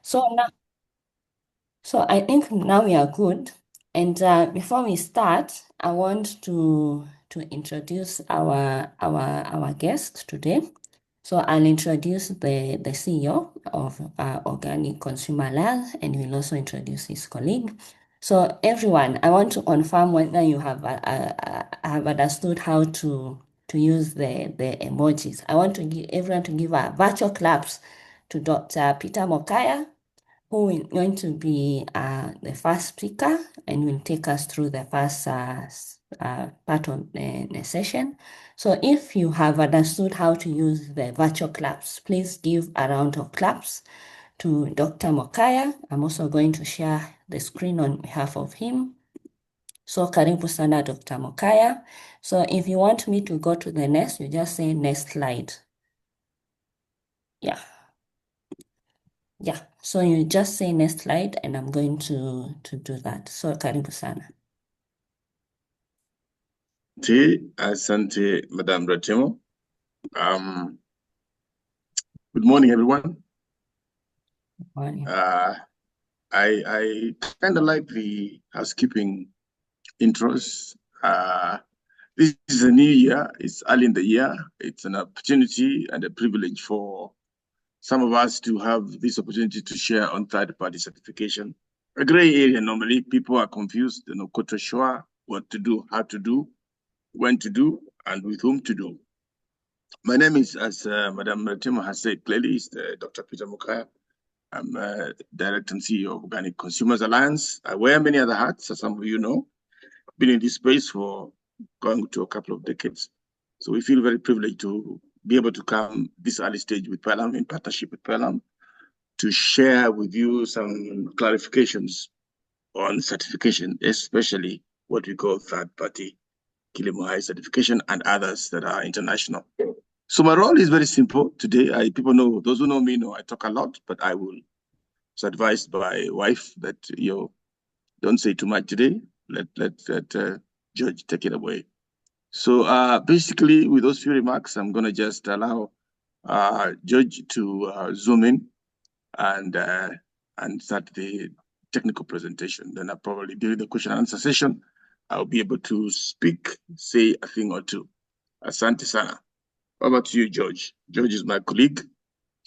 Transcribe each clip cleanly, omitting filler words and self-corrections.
So now, so I think now we are good. And before we start, I want to introduce our guest today. So I'll introduce the CEO of Organic Consumer Alliance, and we'll also introduce his colleague. So everyone, I want to confirm whether you have understood how to use the emojis. I want to give everyone to give a virtual claps to Dr. Peter Mokaya, who is going to be the first speaker and will take us through the first part of the session. So if you have understood how to use the virtual claps, please give a round of claps to Dr. Mokaya. I'm also going to share the screen on behalf of him. So karibu sana Dr. Mokaya. So if you want me to go to the next, you just say next slide. Yeah. Yeah, so you just say next slide and I'm going to do that. So karibu sana. Asante, Madam Ratemo. Good morning, everyone. Morning. I kind of like the housekeeping intros. This is a new year. It's early in the year. It's an opportunity and a privilege for some of us to have this opportunity to share on third-party certification. A gray area, normally people are confused, quite sure what to do, how to do, when to do, and with whom to do. My name is, as Madam Ratimo has said clearly, is Dr. Peter Mokaya. I'm Director and CEO of Organic Consumers Alliance. I wear many other hats, as some of you know. Been in this space for going to a couple of decades. So we feel very privileged to be able to come this early stage with Pelham, in partnership with Pelham, to share with you some clarifications on certification, especially what we call third-party Kilimo High certification and others that are international. So my role is very simple today. People know, those who know me know I talk a lot, but I will. So advised by wife that don't say too much today. Let George take it away. So basically, with those few remarks, I'm gonna just allow George to zoom in and start the technical presentation. Then I probably during the question and answer session, I'll be able to speak, say a thing or two. Asante sana. How about you, George? George is my colleague.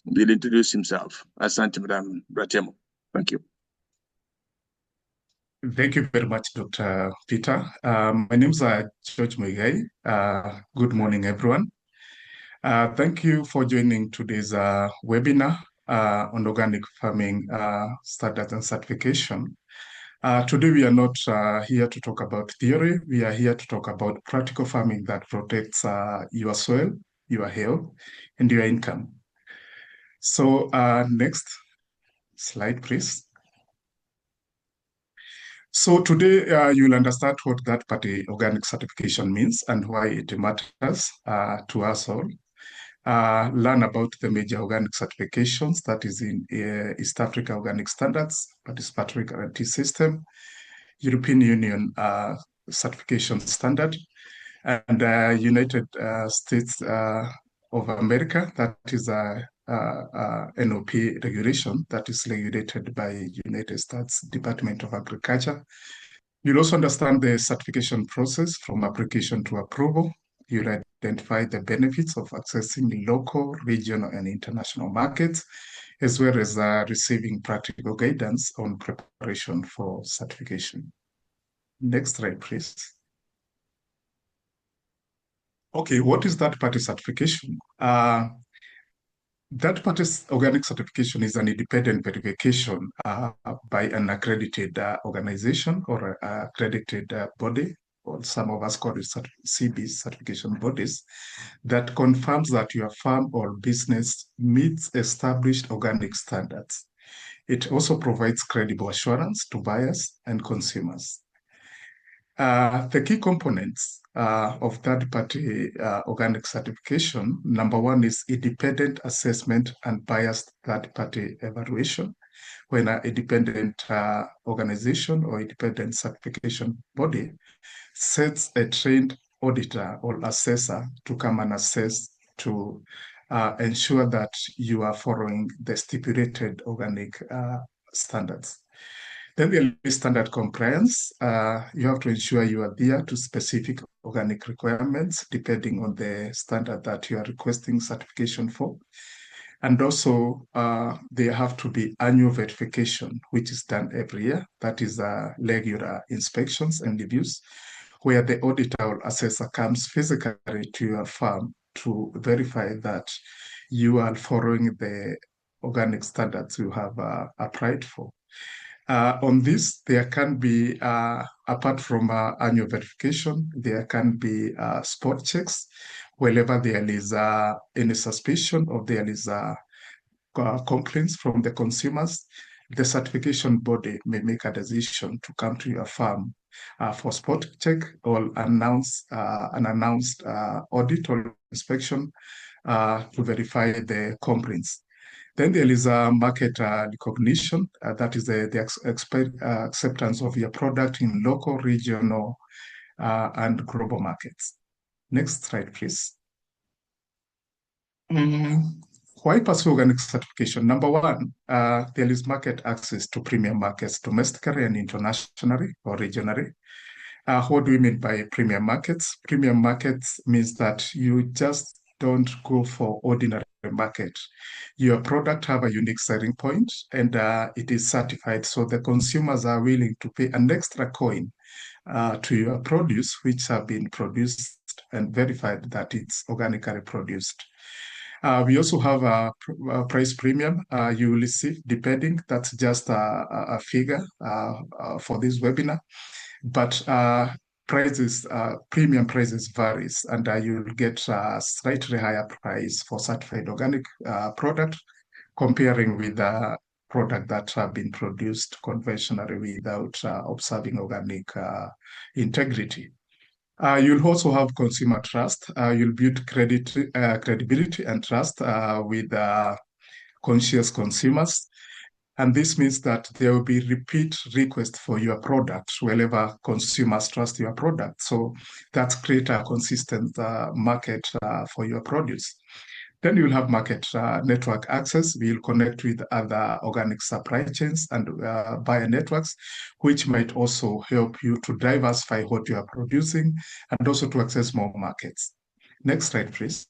He'll introduce himself. Asante, Madam Ratemo. Thank you. Thank you very much, Dr. Peter. My name is George Muigai. Good morning, everyone. Thank you for joining today's webinar on organic farming standards and certification. Today, we are not here to talk about theory. We are here to talk about practical farming that protects your soil, your health, and your income. So next slide, please. So today you'll understand what third-party organic certification means and why it matters to us all. Learn about the major organic certifications that is in East Africa Organic Standards, Participatory Guarantee System, European Union Certification Standard, and United States of America, that is a NOP regulation that is regulated by United States Department of Agriculture. You'll also understand the certification process from application to approval. You'll identify the benefits of accessing local, regional, and international markets, as well as receiving practical guidance on preparation for certification. Next slide, please. Okay, what is third-party certification? Third-party organic certification is an independent verification by an accredited organization or accredited body, or some of us call it CB, certification bodies, that confirms that your farm or business meets established organic standards. It also provides credible assurance to buyers and consumers. The key components of third-party organic certification, number one is independent assessment and biased third-party evaluation, when an independent organization or independent certification body sets a trained auditor or assessor to come and assess to ensure that you are following the stipulated organic standards. Then the standard compliance, you have to ensure you adhere to specific organic requirements depending on the standard that you are requesting certification for. And also, there have to be annual verification, which is done every year. That is regular inspections and reviews, where the auditor or assessor comes physically to your farm to verify that you are following the organic standards you have applied for. On this, there can be, apart from annual verification, there can be spot checks wherever there is any suspicion or there is complaints from the consumers. The certification body may make a decision to come to your farm for spot check or announce an announced audit or inspection to verify the complaints. Then there is a market recognition, that is the acceptance of your product in local, regional, and global markets. Next slide, please. Why pursue organic certification? Number one, there is market access to premium markets domestically and internationally or regionally. What do we mean by premium markets? Premium markets means that you just don't go for ordinary market. Your product have a unique selling point and it is certified. So the consumers are willing to pay an extra coin to your produce, which have been produced and verified that it's organically produced. We also have a price premium you will receive depending. That's just a figure for this webinar. But prices, premium prices varies, and you'll get a slightly higher price for certified organic product comparing with a product that have been produced conventionally without observing organic integrity. You'll also have consumer trust. You'll build credibility and trust with conscious consumers. And this means that there will be repeat requests for your product wherever consumers trust your product. So that's create a consistent market for your produce. Then you'll have market network access. We'll connect with other organic supply chains and buyer networks, which might also help you to diversify what you are producing and also to access more markets. Next slide, please.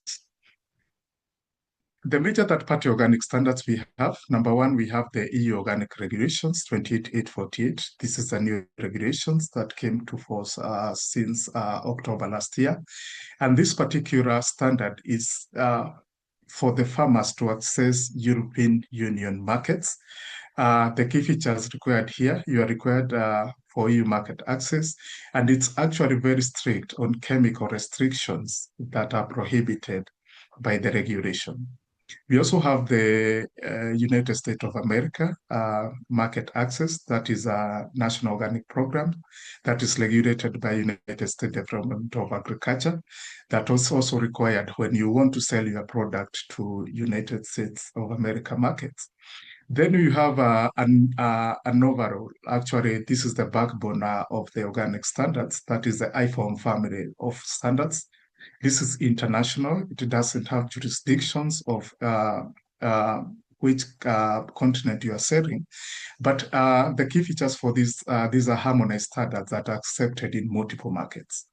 The major third-party organic standards we have, number one, we have the EU Organic Regulations 28848. This is the new regulations that came to force since October last year. And this particular standard is for the farmers to access European Union markets. The key features required here, you are required for EU market access, and it's actually very strict on chemical restrictions that are prohibited by the regulation. We also have the United States of America market access. That is a national organic program that is regulated by United States Department of Agriculture. That is also required when you want to sell your product to United States of America markets. Then you have an overall, actually, this is the backbone of the organic standards. That is the IFOAM family of standards. This is international. It doesn't have jurisdictions of which continent you are selling. But the key features for these are harmonized standards that are accepted in multiple markets.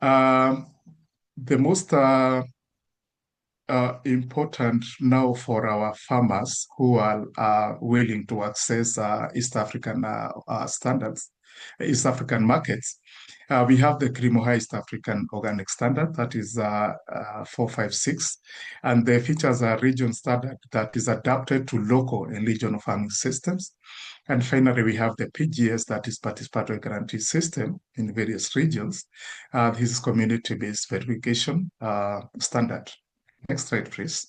The most important now for our farmers who are willing to access East African standards, East African markets. We have the CRIMO East African Organic Standard, that is 456, and the features a region standard that is adapted to local and regional farming systems. And finally, we have the PGS, that is Participatory Guarantee System in various regions. This is community-based verification standard. Next slide, please.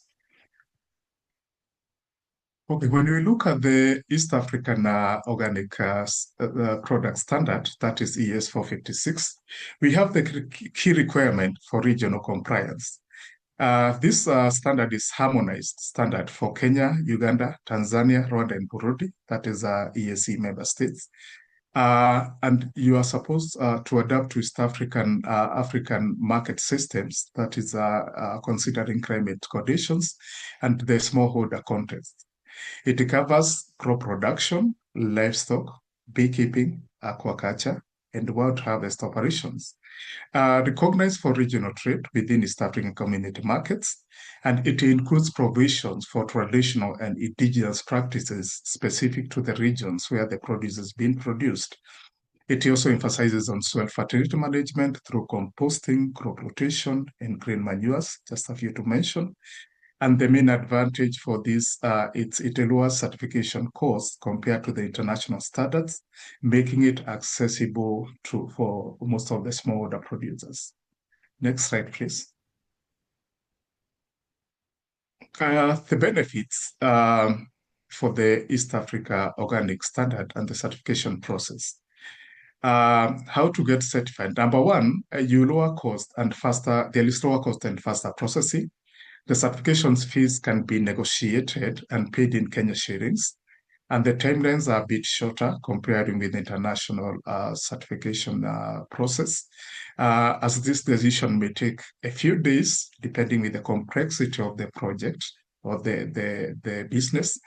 Okay, when we look at the East African organic product standard, that is ES 456, we have the key requirement for regional compliance. This standard is harmonized standard for Kenya, Uganda, Tanzania, Rwanda, and Burundi. That is EAC member states. And you are supposed to adapt to East African market systems, that is considering climate conditions and the smallholder context. It covers crop production, livestock, beekeeping, aquaculture, and wild harvest operations. Recognized for regional trade within East African community markets, and it includes provisions for traditional and indigenous practices specific to the regions where the produce is being produced. It also emphasizes on soil fertility management through composting, crop rotation, and green manures, just a few to mention. And the main advantage for this, it lowers certification costs compared to the international standards, making it accessible for most of the smallholder producers. Next slide, please. The benefits for the East Africa Organic Standard and the certification process. How to get certified. Number one, you lower cost and faster, there is lower cost and faster processing. The certification fees can be negotiated and paid in Kenya shillings, and the timelines are a bit shorter comparing with the international certification process, as this decision may take a few days, depending with the complexity of the project or the business,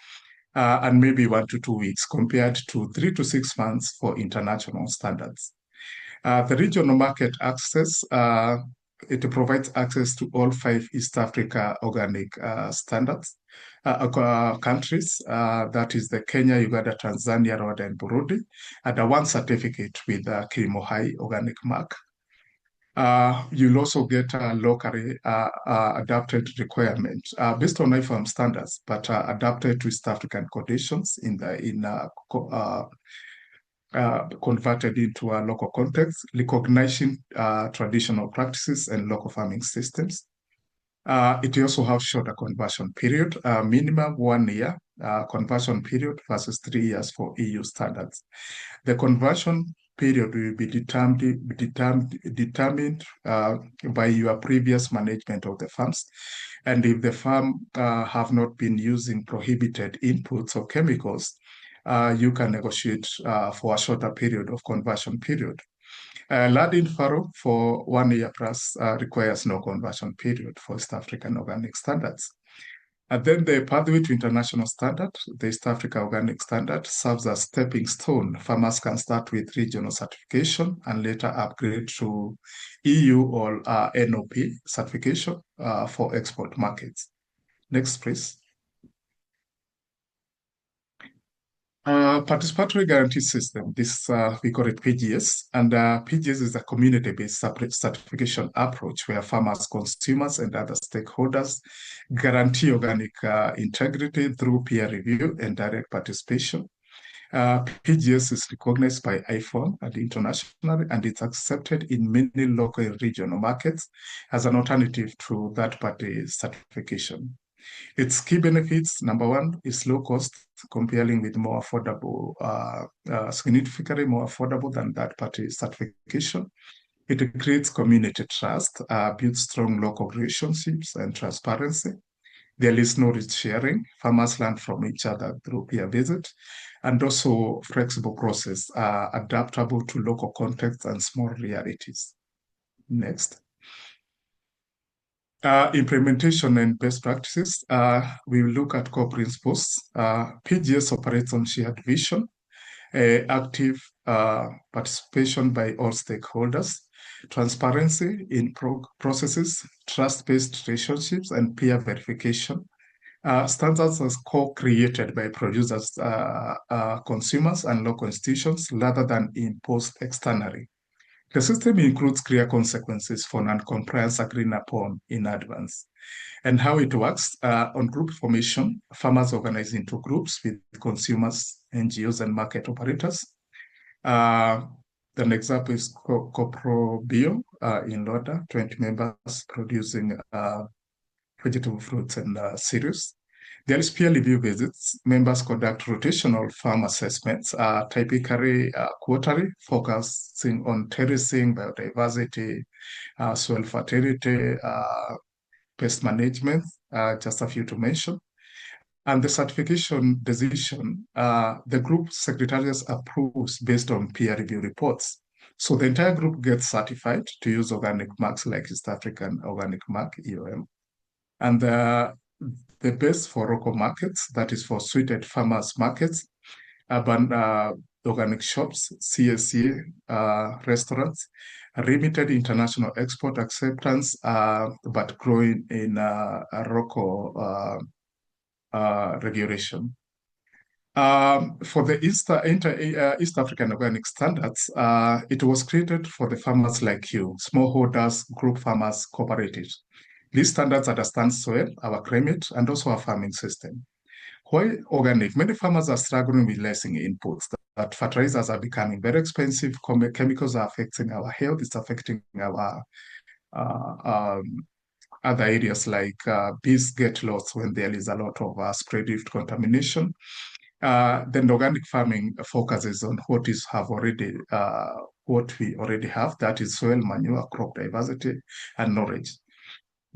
and maybe 1 to 2 weeks compared to 3 to 6 months for international standards. The regional market access, it provides access to all 5 East Africa organic standards countries, that is the Kenya, Uganda, Tanzania, Rwanda, and Burundi, and one certificate with the Kilimo Hai organic mark. You'll also get a locally adapted requirement based on IFAM standards, but adapted to East African conditions converted into a local context, recognizing traditional practices and local farming systems. It also has shorter conversion period, minimum 1 year conversion period versus 3 years for EU standards. The conversion period will be determined by your previous management of the farms. And if the farm have not been using prohibited inputs or chemicals, you can negotiate for a shorter period of conversion period. Land in furrow for 1 year plus requires no conversion period for East African organic standards. And then the pathway to international standard, the East Africa Organic Standard, serves as a stepping stone. Farmers can start with regional certification and later upgrade to EU or NOP certification for export markets. Next, please. Participatory Guarantee System, this we call it PGS, and PGS is a community-based certification approach where farmers, consumers, and other stakeholders guarantee organic integrity through peer review and direct participation. PGS is recognized by IFAM and internationally, and it's accepted in many local and regional markets as an alternative to third-party certification. Its key benefits, number one, is low cost, comparing with more affordable, significantly more affordable than third-party certification. It creates community trust, builds strong local relationships and transparency. There is no risk sharing. Farmers learn from each other through peer visit, and also flexible process, adaptable to local contexts and small realities. Next. Implementation and best practices. We will look at core principles. PGS operates on shared vision, active participation by all stakeholders, transparency in processes, trust-based relationships, and peer verification. Standards are co-created by producers, consumers, and local institutions rather than imposed externally. The system includes clear consequences for non-compliance agreed upon in advance. And how it works, on group formation, farmers organize into groups with consumers, NGOs, and market operators. An example is CoProBio in Loda, 20 members producing vegetable fruits and cereals. There is peer review visits. Members conduct rotational farm assessments, typically quarterly, focusing on terracing, biodiversity, soil fertility, pest management, just a few to mention. And the certification decision, the group secretariat approves based on peer review reports. So the entire group gets certified to use organic marks like East African Organic Mark, EOM. And the best for local markets, that is for suited farmers markets, urban organic shops, CSC restaurants, limited international export acceptance, but growing in local regulation. For the East African Organic Standards, it was created for the farmers like you, smallholders, group farmers, cooperatives. These standards understand soil, our climate, and also our farming system. Why organic? Many farmers are struggling with lessing inputs, that fertilizers are becoming very expensive, chemicals are affecting our health, it's affecting our other areas like bees get lost when there is a lot of spray drift contamination. Then organic farming focuses on what we already have, that is soil, manure, crop diversity, and knowledge.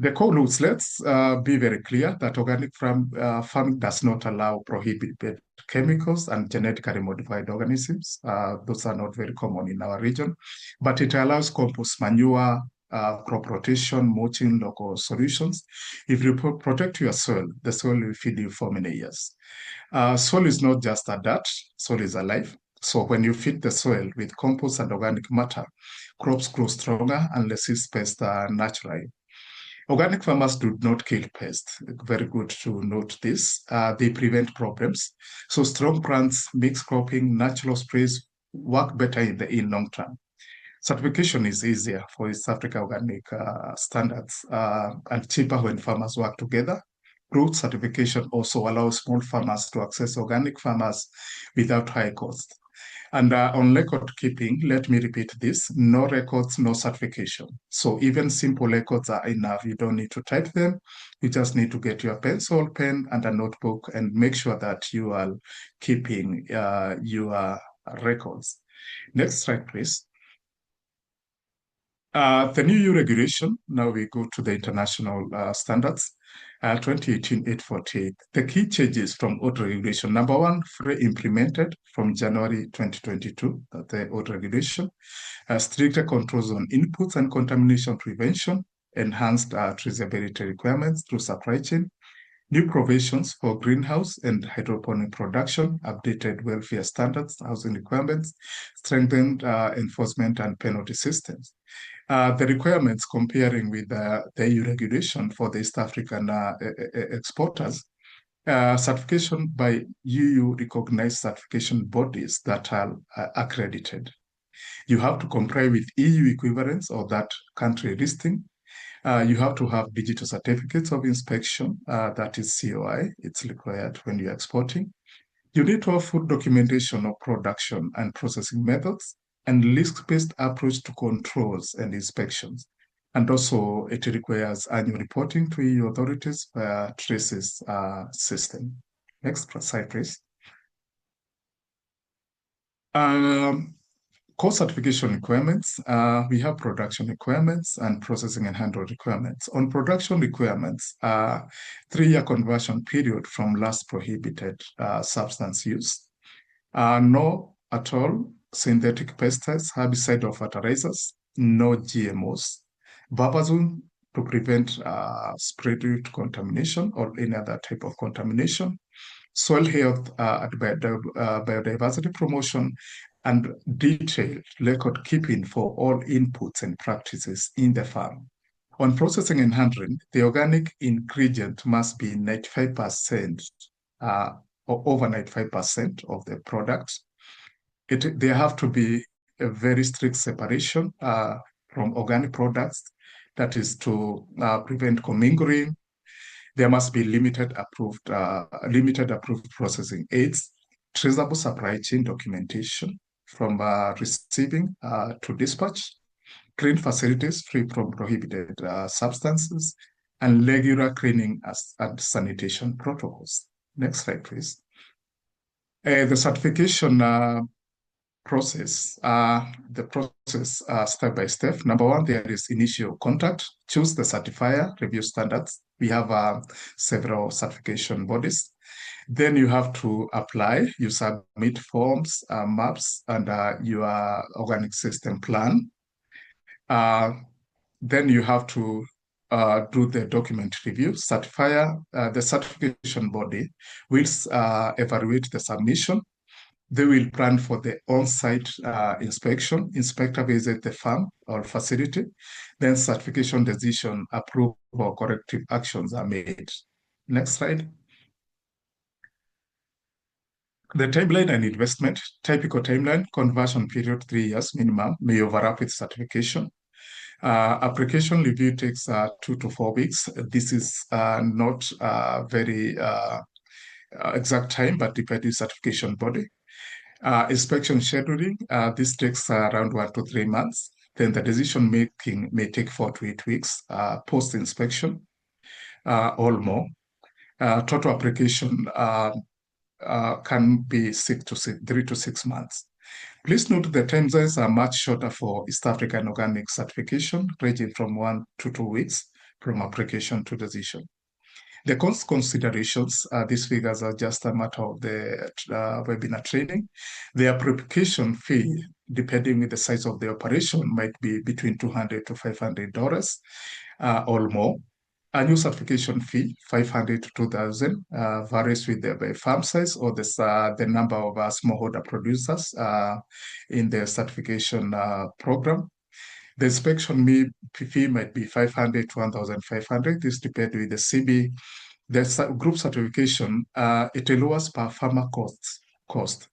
The core rules, let's be very clear that organic farming does not allow prohibited chemicals and genetically modified organisms. Those are not very common in our region, but it allows compost manure, crop rotation, mulching, local solutions. If you protect your soil, the soil will feed you for many years. Soil is not just a dirt, soil is alive. So when you feed the soil with compost and organic matter, crops grow stronger and resist pests naturally. Organic farmers do not kill pests. Very good to note this. They prevent problems. So strong plants, mixed cropping, natural sprays work better in long term. Certification is easier for East Africa Organic standards and cheaper when farmers work together. Root certification also allows small farmers to access organic farmers without high cost. And on record keeping, let me repeat this, no records, no certification. So even simple records are enough. You don't need to type them. You just need to get your pencil, pen, and a notebook and make sure that you are keeping your records. Next slide, please. The new EU regulation, now we go to the international standards, 2018-848. The key changes from old regulation, number one, fully implemented from January 2022, the old regulation, stricter controls on inputs and contamination prevention, enhanced traceability requirements through supply chain, new provisions for greenhouse and hydroponic production, updated welfare standards, housing requirements, strengthened enforcement and penalty systems. The requirements comparing with the EU regulation for the East African exporters, certification by EU recognized certification bodies that are accredited. You have to comply with EU equivalents or that country listing. You have to have digital certificates of inspection, that is COI, it's required when you're exporting. You need to have full documentation of production and processing methods and risk-based approach to controls and inspections. And also it requires annual reporting to EU authorities via traces system. Next slide, please. Core certification requirements, we have production requirements and processing and handle requirements. On production requirements, 3-year conversion period from last prohibited substance use. No at all synthetic pesticides, herbicide or fertilizers, no GMOs. Barbazone to prevent spray drift contamination or any other type of contamination. Soil health and biodiversity promotion, and detailed record keeping for all inputs and practices in the farm. On processing and handling, the organic ingredient must be 95% or over 95% of the product. There have to be a very strict separation from organic products, that is to prevent commingling. There must be limited approved processing aids, traceable supply chain documentation from receiving to dispatch, clean facilities free from prohibited substances, and regular cleaning and sanitation protocols. Next slide, please. The certification process, step by step. Number one, there is initial contact. Choose the certifier, review standards, We have several certification bodies. Then you have to apply, you submit forms, maps, and your organic system plan. Then you have to do the document review. Certifier, the certification body will evaluate the submission. They will plan for the on-site inspection. Inspector visit the farm or facility. Then certification decision, approval, or corrective actions are made. Next slide. The timeline and investment, typical timeline, conversion period 3 years minimum, may overlap with certification. Application review takes 2 to 4 weeks. This is not very exact time, but depending certification body. Inspection scheduling, this takes around 1 to 3 months. Then the decision making may take 4 to 8 weeks post-inspection or more. Total application can be 3 to 6 months. Please note the timelines are much shorter for East African organic certification, ranging from 1 to 2 weeks from application to decision. The cost considerations, these figures are just a matter of the webinar training. The application fee, depending on the size of the operation, might be between $200 to $500 or more. Annual certification fee, $500 to $2,000, varies with the farm size or the number of smallholder producers in the certification program. The inspection fee might be $500 to $1,500. This depends with the CB. The group certification, it lowers per farmer cost.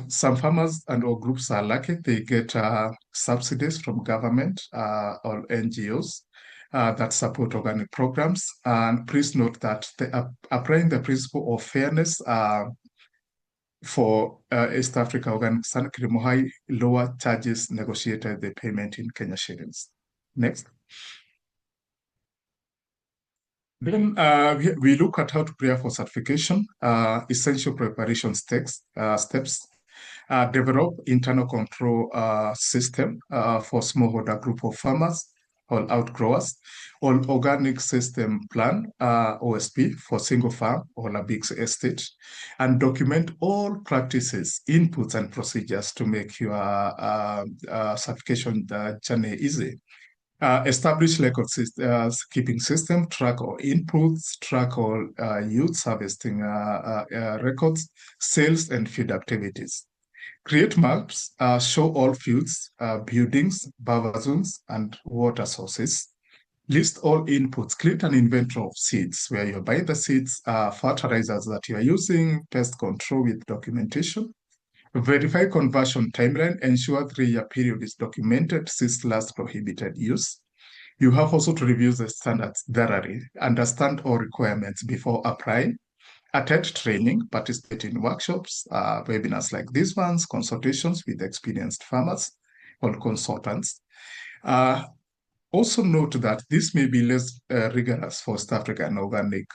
Some farmers and/or groups are lucky; they get subsidies from government or NGOs that support organic programs. And please note that applying the principle of fairness for East Africa Organic Sun, Kilimo lower charges negotiated the payment in Kenya shillings. Next. Then we look at how to prepare for certification, essential preparation steps, develop internal control system for smallholder group of farmers or outgrowers, or organic system plan, OSP, for single farm or a big estate, and document all practices, inputs, and procedures to make your certification journey easy. Establish record keeping system, track all inputs, track all youth harvesting records, sales, and field activities. Create maps, show all fields, buildings, buffer zones, and water sources. List all inputs, create an inventory of seeds where you're buying the seeds, fertilizers that you are using, pest control with documentation. Verify conversion timeline, ensure 3-year period is documented since last prohibited use. You have also to review the standards thoroughly, understand all requirements before applying, attend training, participate in workshops, webinars like these ones, consultations with experienced farmers or consultants. Also note that this may be less rigorous for East African organic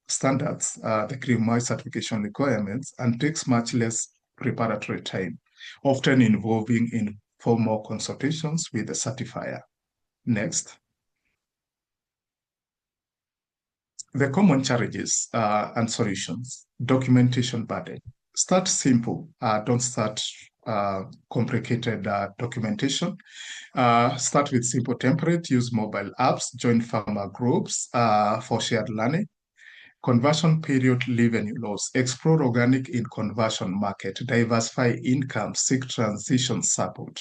standards, the Kilimo certification requirements, and takes much less preparatory time, often involving informal consultations with the certifier. Next. The common challenges and solutions. Documentation burden. Start simple. Don't start complicated documentation. Start with simple template. Use mobile apps. Join farmer groups for shared learning. Conversion period, revenue loss. Explore organic in conversion market. Diversify income. Seek transition support.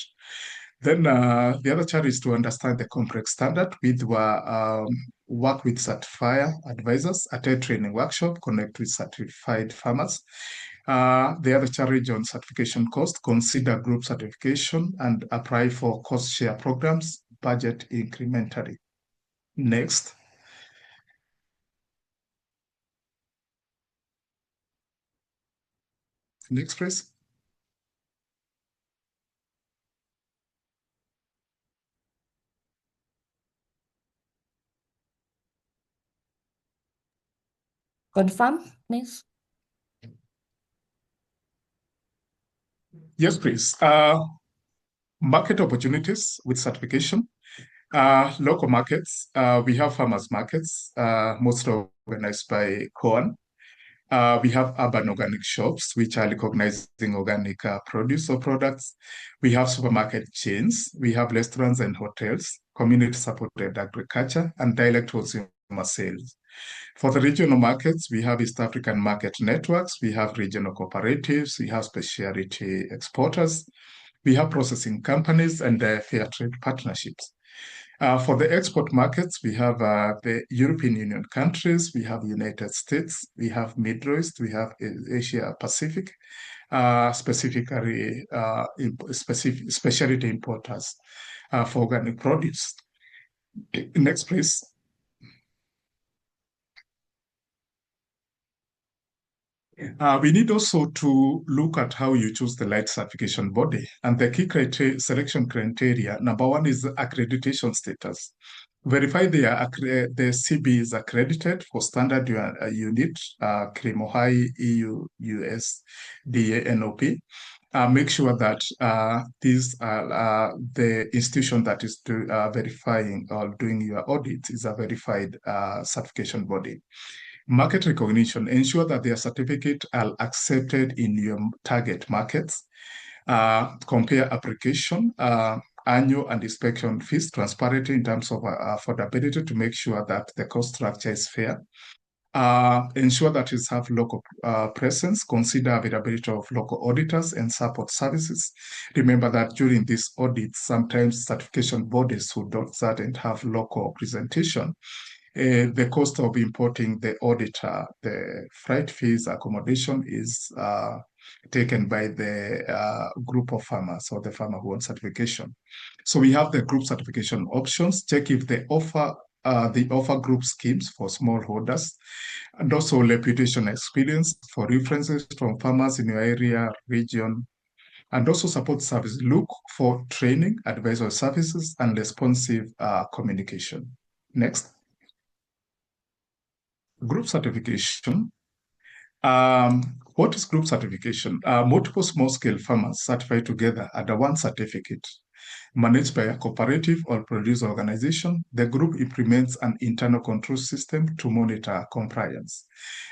Then the other challenge is to understand the complex standard with work with certifier advisors, attend training workshop, connect with certified farmers. The other challenge on certification cost, consider group certification and apply for cost share programs, budget incrementally. Next. Next, please. Confirm, please. Yes, please. Market opportunities with certification. Local markets, we have farmers markets, mostly organized by COAN. We have urban organic shops, which are recognizing organic produce or products. We have supermarket chains. We have restaurants and hotels, community-supported agriculture, and direct consumer sales. For the regional markets, we have East African market networks. We have regional cooperatives. We have specialty exporters. We have processing companies and fair trade partnerships. For the export markets, we have the European Union countries, we have United States, we have Middle East, we have Asia Pacific, specifically specialty importers for organic produce. Next, please. We need also to look at how you choose the light certification body. And the key selection criteria, number one is accreditation status. Verify the CB is accredited for standard unit, CRIMO High, EU, US, DA, NOP. Make sure that these are the institution that is verifying or doing your audit is a verified certification body. Market recognition, ensure that their certificate are accepted in your target markets. Compare application, annual and inspection fees transparently in terms of affordability to make sure that the cost structure is fair. Ensure that you have local presence, consider availability of local auditors and support services. Remember that during this audit, sometimes certification bodies who don't have local presentation, the cost of importing the auditor, the freight fees, accommodation is taken by the group of farmers or the farmer who wants certification. So we have the group certification options. Check if they offer group schemes for smallholders, and also reputation experience for references from farmers in your area, region, and also support service. Look for training, advisory services, and responsive communication. Next. Group certification. What is group certification? Multiple small-scale farmers certified together under one certificate. Managed by a cooperative or producer organization, the group implements an internal control system to monitor compliance.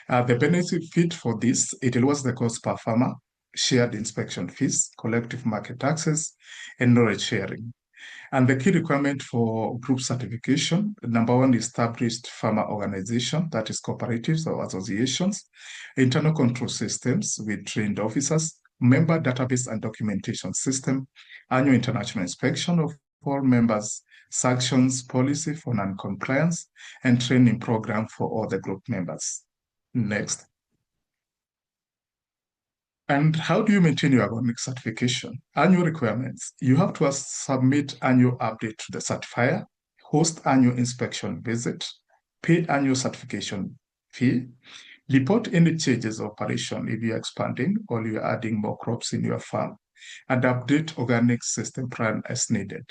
The benefit for this, it lowers the cost per farmer, shared inspection fees, collective market access, and knowledge sharing. And the key requirement for group certification, number one, established farmer organization, that is cooperatives or associations, internal control systems with trained officers, member database and documentation system, annual international inspection of all members, sanctions policy for non-compliance, and training program for all the group members. Next. And how do you maintain your organic certification? Annual requirements. You have to submit annual update to the certifier, host annual inspection visit, pay annual certification fee, report any changes of operation if you're expanding or you're adding more crops in your farm, and update organic system plan as needed.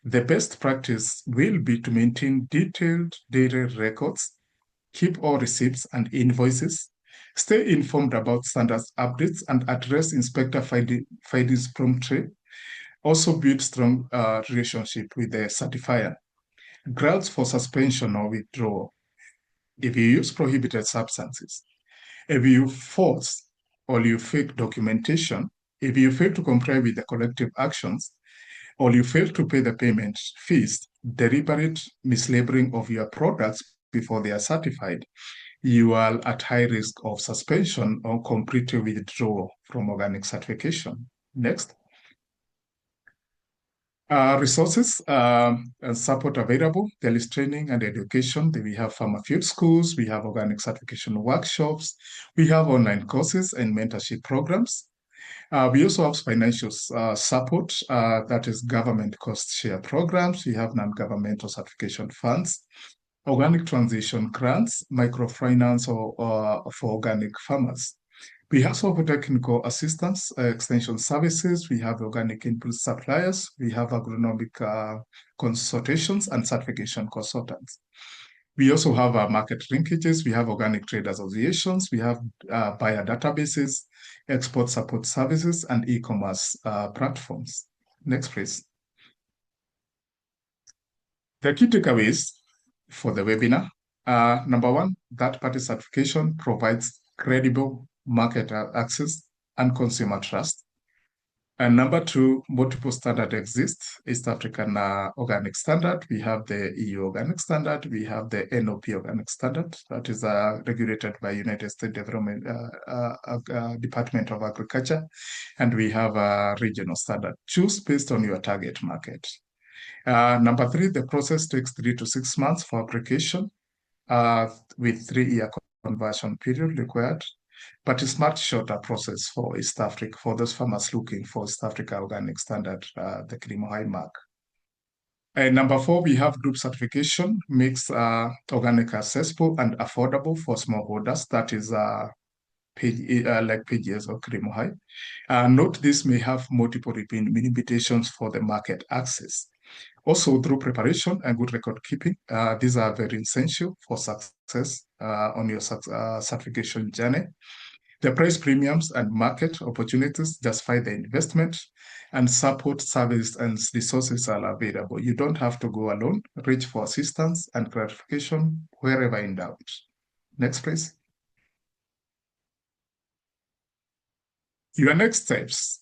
The best practice will be to maintain detailed daily records, keep all receipts and invoices, stay informed about standards updates, and address inspector findings promptly. Also build strong relationship with the certifier. Grounds for suspension or withdrawal. If you use prohibited substances, if you force or you fake documentation, if you fail to comply with the collective actions, or you fail to pay the payment fees, deliberate mislabeling of your products before they are certified, you are at high risk of suspension or complete withdrawal from organic certification. Next. Resources and support available. There is training and education. We have farmer field schools. We have organic certification workshops. We have online courses and mentorship programs. We also have financial support, that is government cost share programs. We have non-governmental certification funds, organic transition grants, microfinance for organic farmers. We also have technical assistance, extension services. We have organic input suppliers. We have agronomic consultations and certification consultants. We also have market linkages. We have organic trade associations. We have buyer databases, export support services, and e-commerce platforms. Next, please. The key takeaways for the webinar are: number one, third-party certification provides credible market access and consumer trust. And number two, multiple standards exist. East African Organic Standard, we have the EU Organic Standard, we have the NOP Organic Standard that is regulated by United States Department of Agriculture, and we have a regional standard. Choose based on your target market. Number three, the process takes 3 to 6 months for application with 3-year conversion period required. But it's much shorter process for East Africa, for those farmers looking for East Africa Organic Standard, the Kilimo Hai mark. And number four, we have group certification, makes organic accessible and affordable for smallholders. That is like PGS or Kilimo Hai. Note this may have multiple limitations for the market access. Also, through preparation and good record keeping, these are very essential for success on your certification journey. The price premiums and market opportunities justify the investment, and support, service, and resources are available. You don't have to go alone. Reach for assistance and clarification wherever in doubt. Next, please. Your next steps.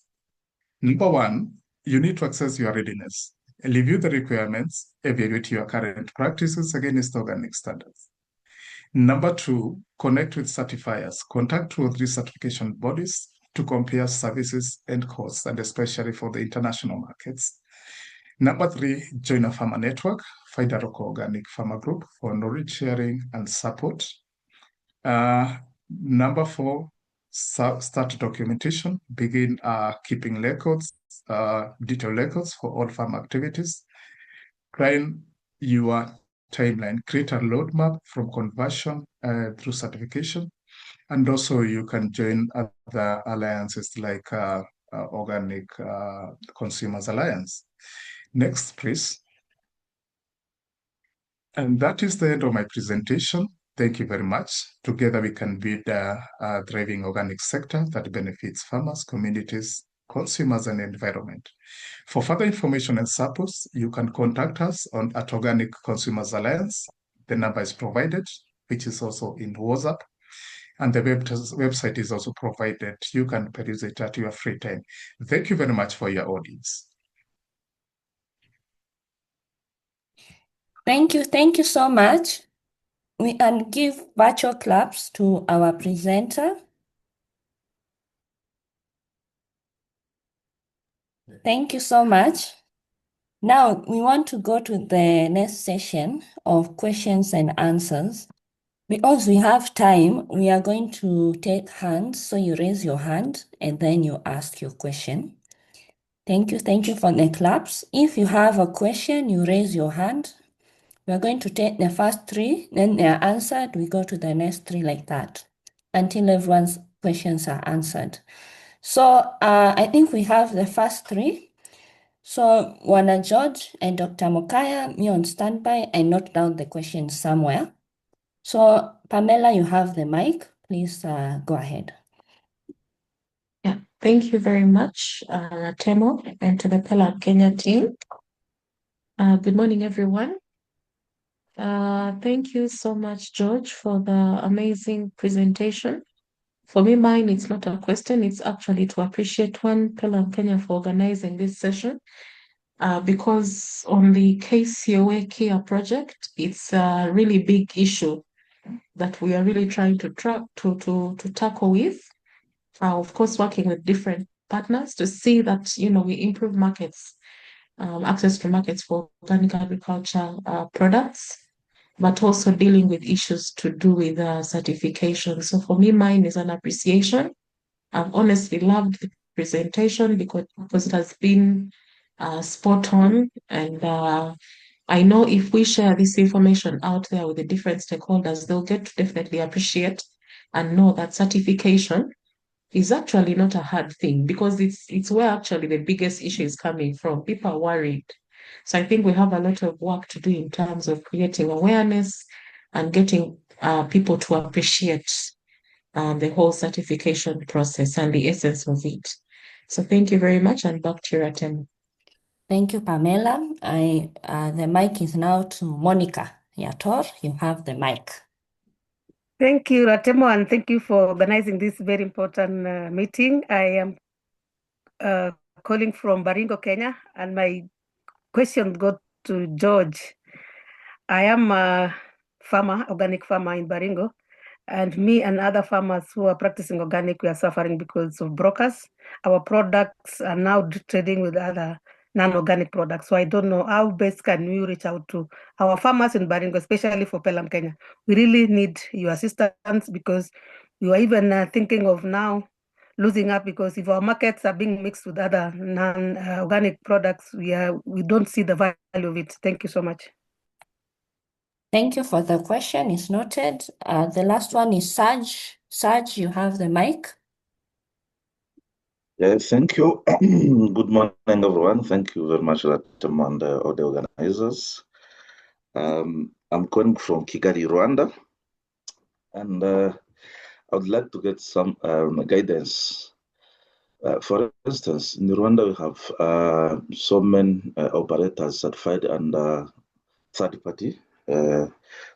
Number one, you need to assess your readiness. Review the requirements, evaluate your current practices against organic standards. Number two, connect with certifiers. Contact 2 or 3 certification bodies to compare services and costs, and especially for the international markets. Number three, join a farmer network. Find a local organic farmer group for knowledge sharing and support. Number four, start documentation. Begin keeping records, detailed records for all farm activities. Plan your timeline, create a roadmap from conversion through certification. And also you can join other alliances like Organic Consumers Alliance. Next, please. And that is the end of my presentation. Thank you very much. Together we can build a thriving organic sector that benefits farmers, communities, consumers, and environment. For further information and support, you can contact us at Organic Consumers Alliance. The number is provided, which is also in WhatsApp. And the website is also provided. You can peruse it at your free time. Thank you very much for your audience. Thank you so much. We can give virtual claps to our presenter. Thank you so much. Now we want to go to the next session of questions and answers. Because we have time, we are going to take hands. So you raise your hand and then you ask your question. Thank you for the claps. If you have a question, you raise your hand. We are going to take the first 3, then they are answered. We go to the next 3 like that until everyone's questions are answered. So I think we have the first 3. So Wana George and Dr. Mokaya, me on standby. I note down the questions somewhere. So Pamela, you have the mic. Please go ahead. Yeah, thank you very much, Temo, and to the Pella Kenya team. Good morning, everyone. Thank you so much, George, for the amazing presentation. For me, mine, it's not a question, it's actually to appreciate Pella Kenya for organizing this session. Because on the KCOA Kia project, it's a really big issue that we are really trying to tackle with. Of course, working with different partners to see that, we improve markets, access to markets for organic agriculture products, but also dealing with issues to do with certification. So for me, mine is an appreciation. I've honestly loved the presentation because it has been spot on. And I know if we share this information out there with the different stakeholders, they'll get to definitely appreciate and know that certification is actually not a hard thing, because it's where actually the biggest issue is coming from. People are worried. So I think we have a lot of work to do in terms of creating awareness and getting people to appreciate the whole certification process and the essence of it. So thank you very much, and back to you, Atem. Thank you, Pamela. The mic is now to Monica Yator. You have the mic. Thank you, Ratemo, and thank you for organizing this very important meeting. I am calling from Baringo, Kenya, and my question goes to George. I am a farmer, organic farmer in Baringo, and me and other farmers who are practicing organic, we are suffering because of brokers. Our products are now trading with other non-organic products. So I don't know how best can we reach out to our farmers in Baringo, especially for Pelham, Kenya. We really need your assistance because we are even thinking of now losing up because if our markets are being mixed with other non-organic products, we don't see the value of it. Thank you so much. Thank you for the question. It's noted. The last one is Saj. Saj, you have the mic. Yes, thank you. Good morning, everyone. Thank you very much, Ratem, and all the organizers. I'm calling from Kigali, Rwanda, and I would like to get some guidance. For instance, in Rwanda, we have so many operators certified under third-party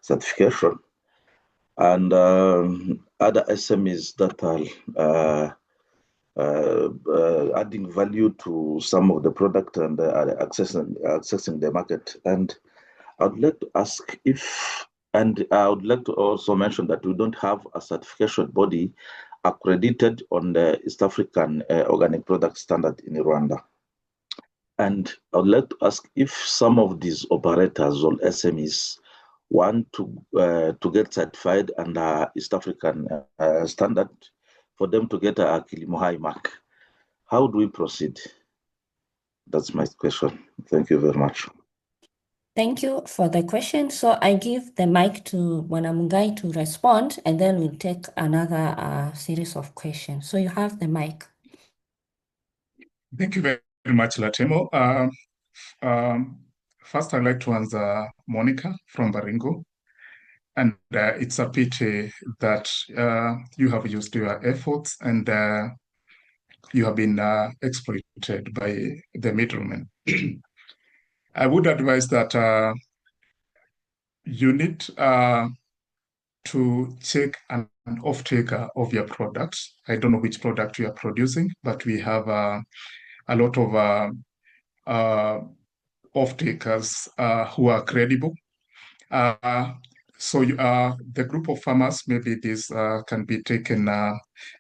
certification, and other SMEs that are adding value to some of the product and accessing the market. And I would like to ask and I would like to also mention that we don't have a certification body accredited on the East African organic product standard in Rwanda. And I would like to ask if some of these operators or SMEs want to get certified under East African standard for them to get a Kilimo High mark. How do we proceed? That's my question. Thank you very much. Thank you for the question. So I give the mic to Mwanamungai to respond, and then we'll take another series of questions. So you have the mic. Thank you very much, Latemo. First, I'd like to answer Monica from Baringo. And it's a pity that you have used your efforts and you have been exploited by the middlemen. I would advise that you need to check an off-taker of your products. I don't know which product you are producing, but we have a lot of off-takers who are credible. So the group of farmers, maybe this can be taken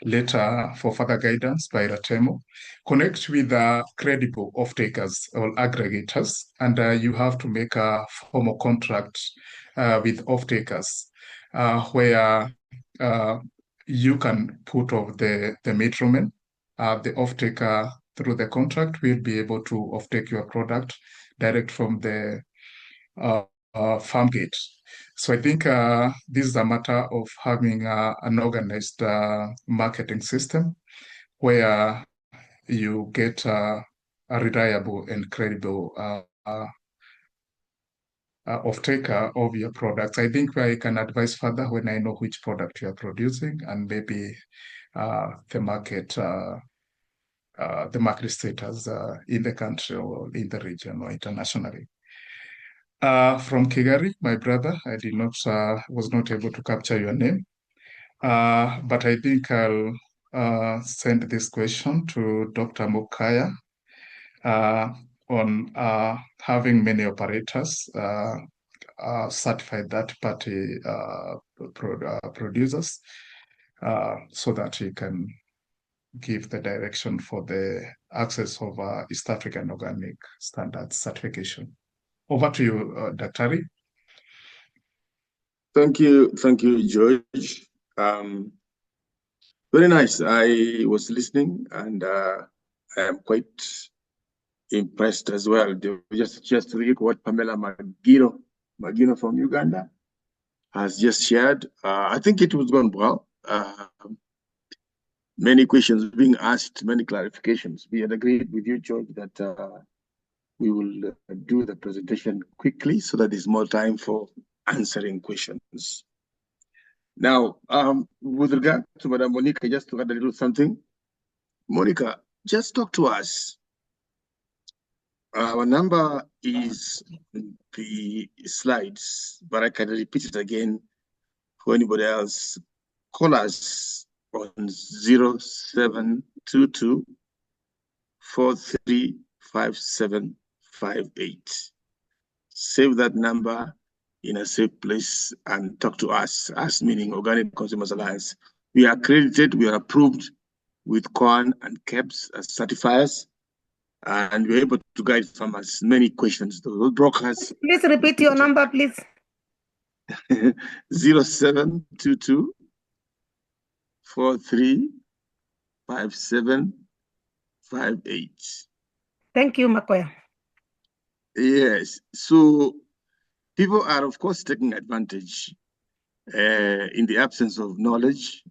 later for further guidance by Ratemo. Connect with credible off-takers or aggregators, and you have to make a formal contract with off-takers where you can put off the middleman. The off-taker through the contract will be able to off-take your product direct from the farm gate. So I think this is a matter of having an organized marketing system where you get a reliable and credible off-taker of your products. I think I can advise further when I know which product you are producing and maybe the market status in the country or in the region or internationally. From Kigali, my brother, I was not able to capture your name, but I think I'll send this question to Dr. Mukaya on having many operators certified third-party producers so that he can give the direction for the access of East African Organic Standards certification. Over to you, Dr. Thank you, George. Very nice. I was listening, and I am quite impressed as well. Just to read what Pamela Magino from Uganda has just shared. I think it was gone well. Many questions being asked, many clarifications. We had agreed with you, George, that we will do the presentation quickly so that there's more time for answering questions. Now, with regard to Madam Monica, just to add a little something. Monica, just talk to us. Our number is in the slides, but I can repeat it again for anybody else. Call us on 0722 435758. Save that number in a safe place and talk to us, us meaning Organic Consumers Alliance. We are accredited, we are approved with COAN and KEBS as certifiers, and we're able to guide farmers many questions. Those brokers. Please repeat your number, please. 0722 435758. Thank you, Makoya. Yes, so people are, of course, taking advantage. In the absence of knowledge,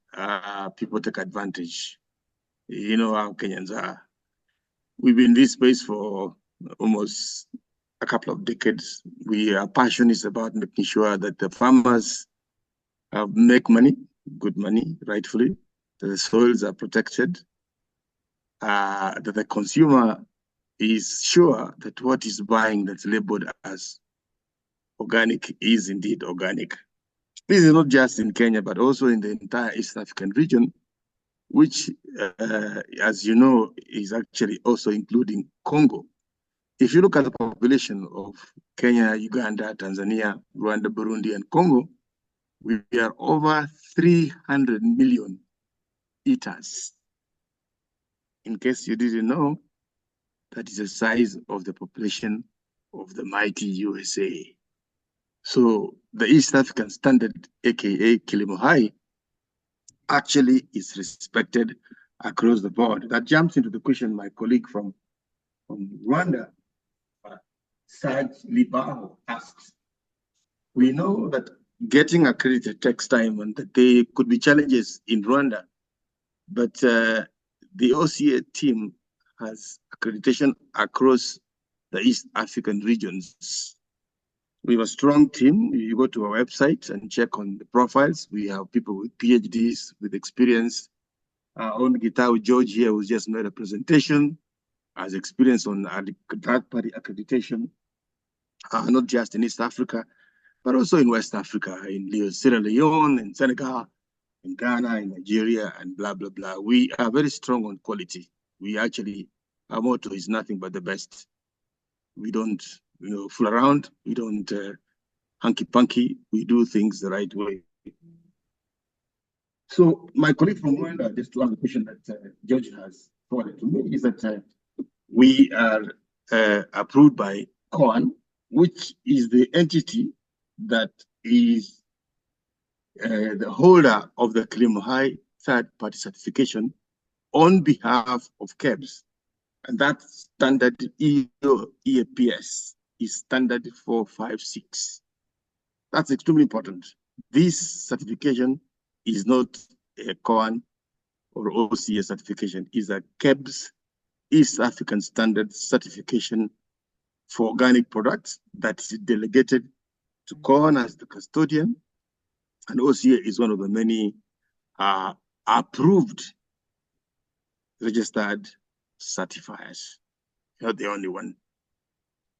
people take advantage. You know how Kenyans are. We've been in this space for almost a couple of decades. We are passionate about making sure that the farmers make money, good money, rightfully, that the soils are protected, that the consumer is sure that what is buying that's labeled as organic is indeed organic. This is not just in Kenya, but also in the entire East African region, which, as you know, is actually also including Congo. If you look at the population of Kenya, Uganda, Tanzania, Rwanda, Burundi, and Congo, we are over 300 million eaters. In case you didn't know, that is the size of the population of the mighty USA. So the East African Standard, aka Kilimo High, actually is respected across the board. That jumps into the question my colleague from Rwanda, Saj Libaho, asked. We know that getting accredited takes time and that there could be challenges in Rwanda, but the OCA team has accreditation across the East African regions. We have a strong team. You go to our website and check on the profiles. We have people with PhDs, with experience. Our own Gitau George here, who just made a presentation, has experience on third-party accreditation, not just in East Africa, but also in West Africa, in Sierra Leone, in Senegal, in Ghana, in Nigeria, and blah, blah, blah. We are very strong on quality. We actually, our motto is nothing but the best. We don't fool around. We don't hanky-panky. We do things the right way. So my colleague from Rwanda, just to answer the question that George has forwarded to me, is that we are approved by COAN, which is the entity that is the holder of the Kilimo High third-party certification on behalf of KEBS. And that standard EAPS is standard 456. That's extremely important. This certification is not a COAN or OCA certification, is a KEBS East African Standard certification for organic products that is delegated to COAN as the custodian, and OCA is one of the many approved registered certifiers. Not the only one.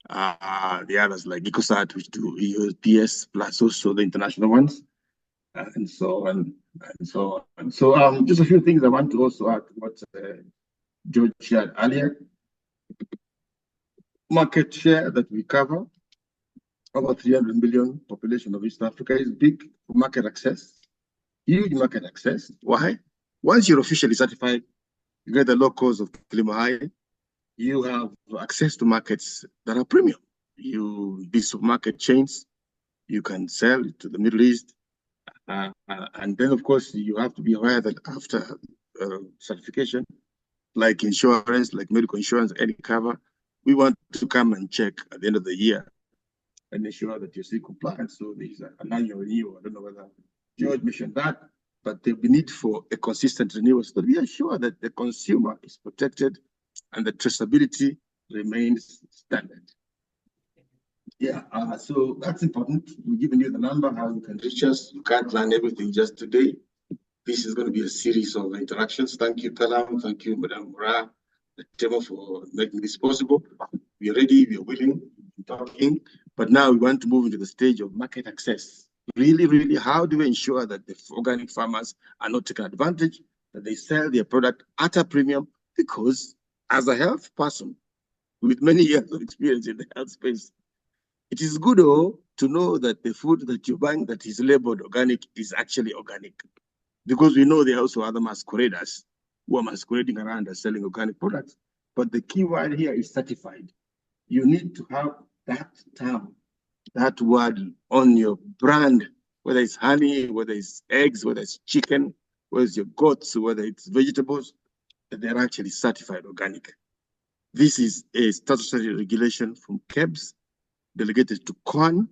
The others like EcoCert, which do EOPS, plus also the international ones, and so on, and so on. So just a few things I want to also add to what George shared earlier. Market share that we cover, over 300 million population of East Africa, is big for market access, huge market access. Why? Once you're officially certified, you get the low cost of Kilimo High, you have access to markets that are premium. These supermarket chains, you can sell to the Middle East. And then, of course, you have to be aware that after certification, like insurance, like medical insurance, any cover, we want to come and check at the end of the year and ensure that you're still compliant. So there's an annual renewal. I don't know whether George mentioned that, but there'll be need for a consistent renewal so that we are sure that the consumer is protected and the traceability remains standard. Yeah, so that's important. We're giving you the number, how you can reach us. You can't plan everything just today. This is going to be a series of interactions. Thank you, Kalam. Thank you, Madam Mura, Temo, for making this possible. We are ready, we are willing, talking, but now we want to move into the stage of market access. Really, how do we ensure that the organic farmers are not taken advantage, that they sell their product at a premium? Because as a health person with many years of experience in the health space, it is good to know that the food that you're buying that is labeled organic is actually organic. Because we know there are also other masqueraders who are masquerading around as selling organic products. But the key word here is certified. You need to have that term, that word on your brand, whether it's honey, whether it's eggs, whether it's chicken, whether it's your goats, whether it's vegetables, that they're actually certified organic. This is a statutory regulation from KEBS, delegated to KON,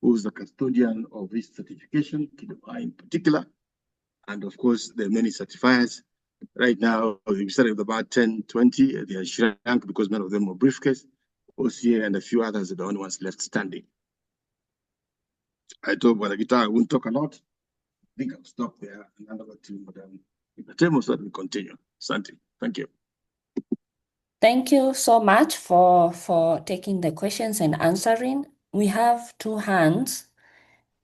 who is the custodian of this certification, KIDOI in particular. And of course, there are many certifiers. Right now, we started with about 10, 20. They are shrunk because many of them were briefcase. OCA and a few others are the only ones left standing. I told Wanagita I won't talk a lot. I think I'll stop there and hand over to Madam Ratemo so that we continue. Santi, thank you. Thank you so much for taking the questions and answering. We have two hands.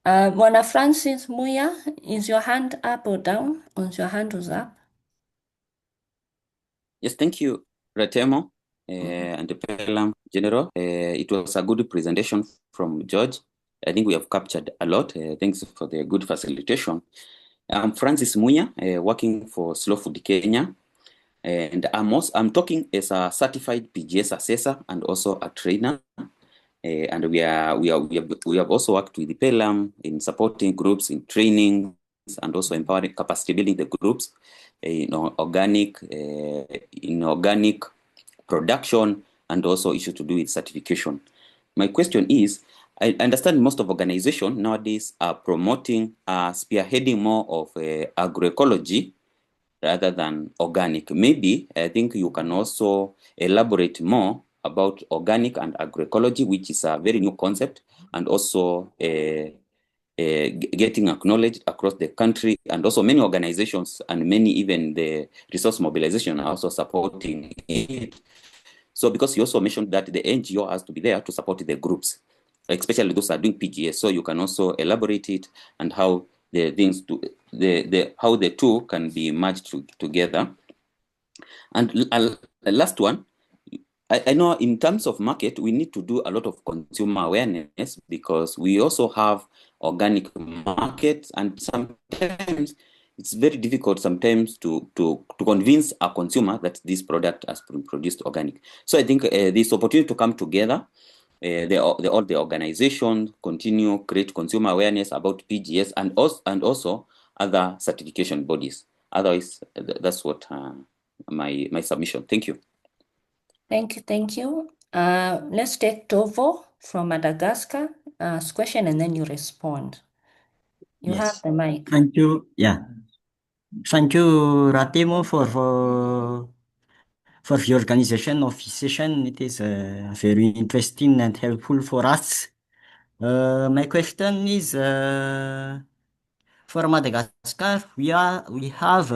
Bwana Francis Muya, is your hand up or down? Your hand was up. Yes, thank you, Ratemo and the Pelham General. It was a good presentation from George. I think we have captured a lot. Thanks for the good facilitation. I'm Francis Muya, working for Slow Food Kenya. And I'm talking as a certified PGS assessor and also a trainer. And we have also worked with the Pelham in supporting groups in training and also empowering capacity building the groups in organic production and also issues to do with certification. My question is, I understand most of organizations nowadays are promoting, spearheading more of agroecology rather than organic. Maybe I think you can also elaborate more about organic and agroecology, which is a very new concept and also getting acknowledged across the country, and also many organizations and many even the resource mobilization are also supporting it. So because you also mentioned that the NGO has to be there to support the groups, especially those who are doing PGS. So you can also elaborate it and how the things how the two can be merged together. And the last one, I know in terms of market, we need to do a lot of consumer awareness because we also have organic markets, and sometimes it's very difficult sometimes to convince a consumer that this product has been produced organic. So I think this opportunity to come together, all the organizations continue create consumer awareness about PGS and also other certification bodies. Otherwise, that's what my submission. Thank you. Thank you. Let's take Tovo from Madagascar. Ask question and then you respond. You have the mic. Thank you. Yeah. Thank you, Ratemo, for the organization of this session. It is very interesting and helpful for us. My question is for Madagascar. We have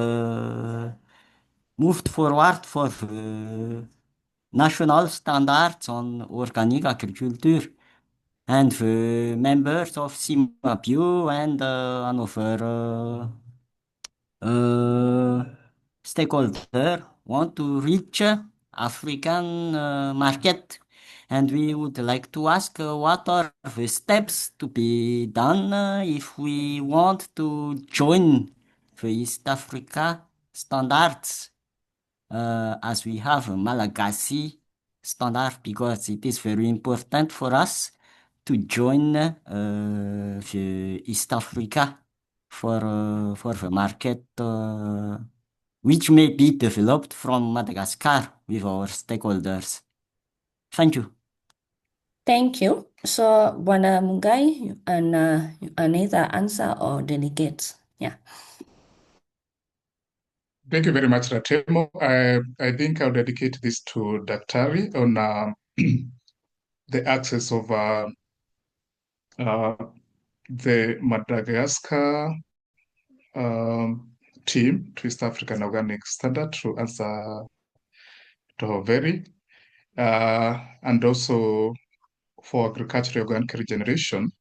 moved forward for national standards on organic agriculture, and the members of CIMABio and another stakeholder want to reach African market, and we would like to ask what are the steps to be done if we want to join the East Africa standards, as we have a Malagasy standard, because it is very important for us to join the East Africa for the market, which may be developed from Madagascar with our stakeholders. Thank you. Thank you. So, Bwana Mungai, you can either answer or delegate. Yeah. Thank you very much, Ratemo. I think I'll dedicate this to Daktari on the access of the Madagascar team to East African Organic Standard to answer Tohoveri. And also for agricultural organic regeneration,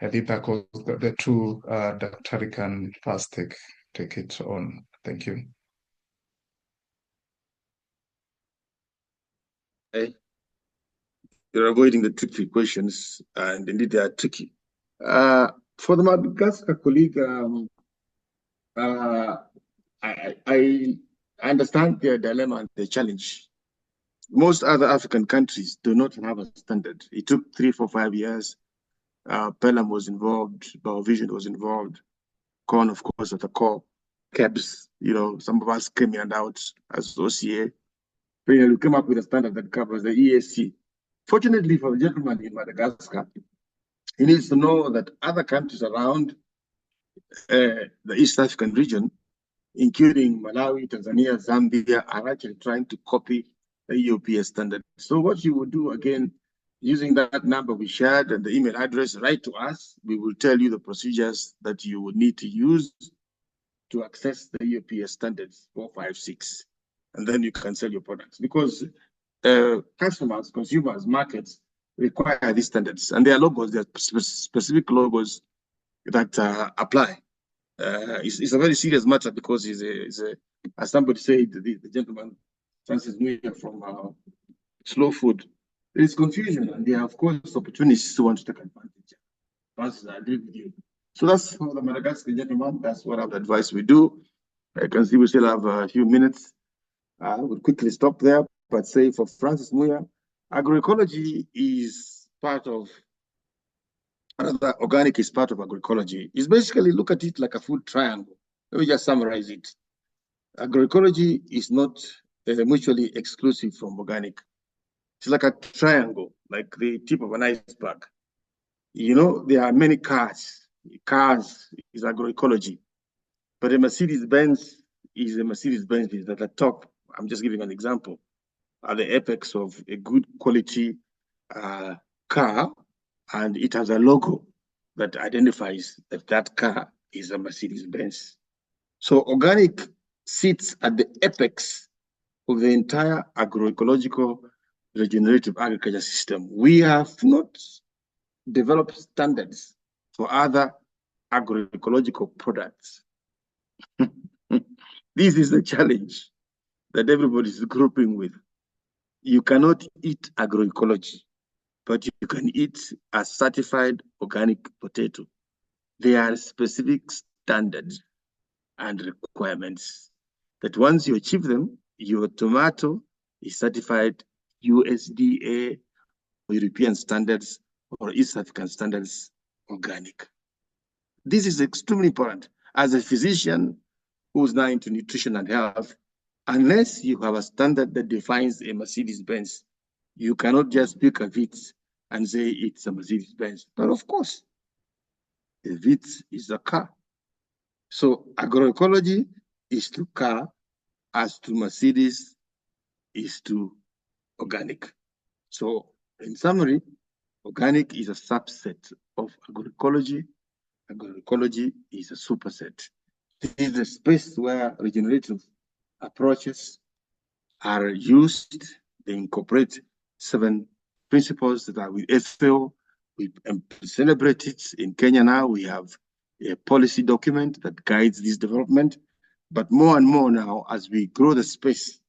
I think that was the two that Tari can first take it on. Thank you. Hey, you're avoiding the tricky questions, and indeed they are tricky. For the Madagascar colleague, I understand their dilemma and their challenge. Most other African countries do not have a standard. It took 3, 4, 5 years. Pelham was involved, BioVision was involved, Corn, of course, at the core, KEBS, some of us came in and out as OCA. We came up with a standard that covers the ESC. Fortunately for the gentleman in Madagascar, he needs to know that other countries around the East African region, including Malawi, Tanzania, Zambia, are actually trying to copy the EUPS standard. So what you would do, again, using that number we shared and the email address, write to us. We will tell you the procedures that you would need to use to access the EUPS standards 456. And then you can sell your products. Because customers, consumers, markets require these standards. And there are logos, there are specific logos that apply. It's a very serious matter because as somebody said, the gentleman, Francis Muya from Slow Food, there is confusion and there are, of course, opportunities to want to take advantage. Francis, I agree with you. So that's for the Madagascar gentleman. That's what I would advise we do. I can see we still have a few minutes. I will quickly stop there, but say for Francis Muya, agroecology is part of organic is part of agroecology. It's basically, look at it like a food triangle. Let me just summarize it. Agroecology is not mutually exclusive from organic. It's like a triangle, like the tip of an iceberg. There are many cars. Cars is agroecology. But a Mercedes-Benz is a Mercedes-Benz is at the top. I'm just giving an example. At the apex of a good quality car, and it has a logo that identifies that car is a Mercedes-Benz. So organic sits at the apex of the entire agroecological regenerative agriculture system. We have not developed standards for other agroecological products. This is the challenge that everybody is grouping with. You cannot eat agroecology, but you can eat a certified organic potato. There are specific standards and requirements that once you achieve them, your tomato is certified USDA or European standards or East African standards organic. This is extremely important. As a physician who's now into nutrition and health, unless you have a standard that defines a Mercedes-Benz, you cannot just pick a Vitz and say it's a Mercedes-Benz. But of course, a Vitz is a car. So agroecology is to car as to Mercedes is to organic. So in summary, organic is a subset of agroecology. Agroecology is a superset. This is the space where regenerative approaches are used. They incorporate 7 principles that are with FAO. We celebrate it in Kenya now. We have a policy document that guides this development. But more and more now, as we grow the space,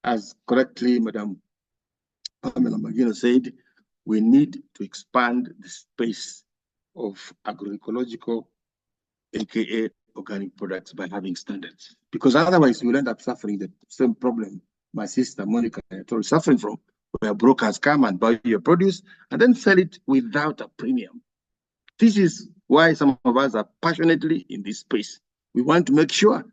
as correctly Madam Pamela Magino said, we need to expand the space of agroecological, aka organic products, by having standards. Because otherwise we'll end up suffering the same problem my sister Monica is suffering from, where brokers come and buy your produce and then sell it without a premium. This is why some of us are passionately in this space. We want to make sure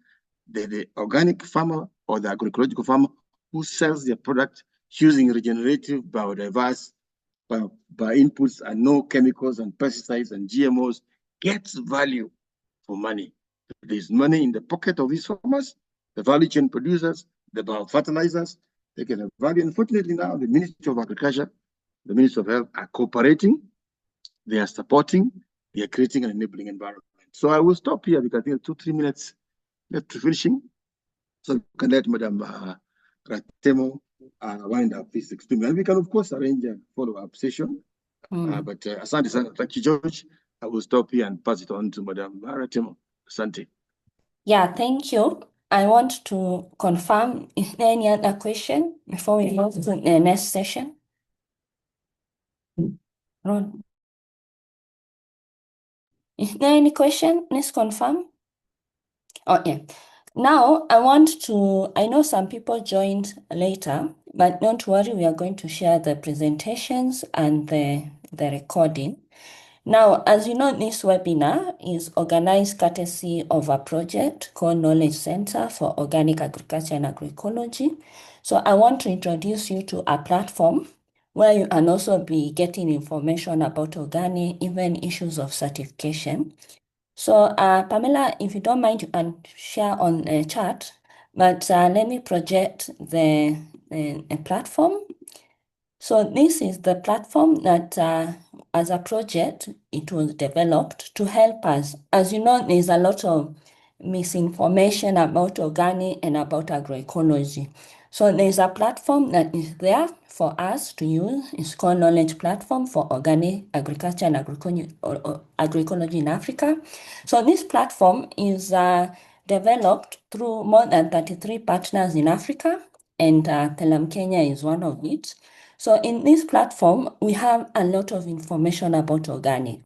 that the organic farmer or the agroecological farmer who sells their product using regenerative, biodiverse, by inputs and no chemicals and pesticides and GMOs gets value for money. There's money in the pocket of these farmers, the value chain producers, the biofertilizers, they get a value. Unfortunately now, the Ministry of Agriculture, the Ministry of Health are cooperating, they are supporting, they are creating an enabling environment. So I will stop here because I think 2-3 minutes left to finishing. So we can let Madam Ratemo wind up this experiment. And we can, of course, arrange a follow-up session. But asante sana. Thank you, George. I will stop here and pass it on to Madam Ratemo. Asante. Yeah, thank you. I want to confirm, is there any other question before we move to the next session? Ron? Is there any question? Let's confirm. Okay. Now, I know some people joined later, but don't worry, we are going to share the presentations and the recording. Now, as you know, this webinar is organized courtesy of a project called Knowledge Center for Organic Agriculture and Agroecology. So I want to introduce you to a platform where you can also be getting information about organic, even issues of certification. So Pamela, if you don't mind, you can share on a chat, but let me project the platform. So this is the platform that as a project, it was developed to help us. As you know, there's a lot of misinformation about organic and about agroecology. So there's a platform that is there for us to use. It's called Knowledge Platform for Organic Agriculture and Agroecology in Africa. So this platform is developed through more than 33 partners in Africa, and Telam Kenya is one of it. So in this platform, we have a lot of information about organic.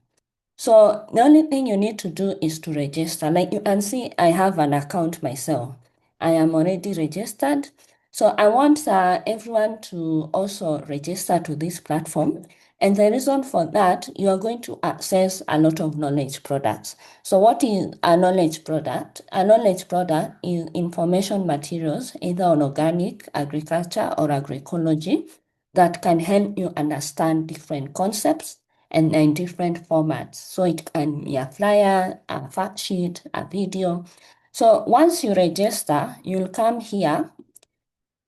So the only thing you need to do is to register. Like you can see, I have an account myself. I am already registered. So I want everyone to also register to this platform. And the reason for that, you are going to access a lot of knowledge products. So what is a knowledge product? A knowledge product is information materials, either on organic, agriculture, or agroecology, that can help you understand different concepts and in different formats. So it can be a flyer, a fact sheet, a video. So once you register, you'll come here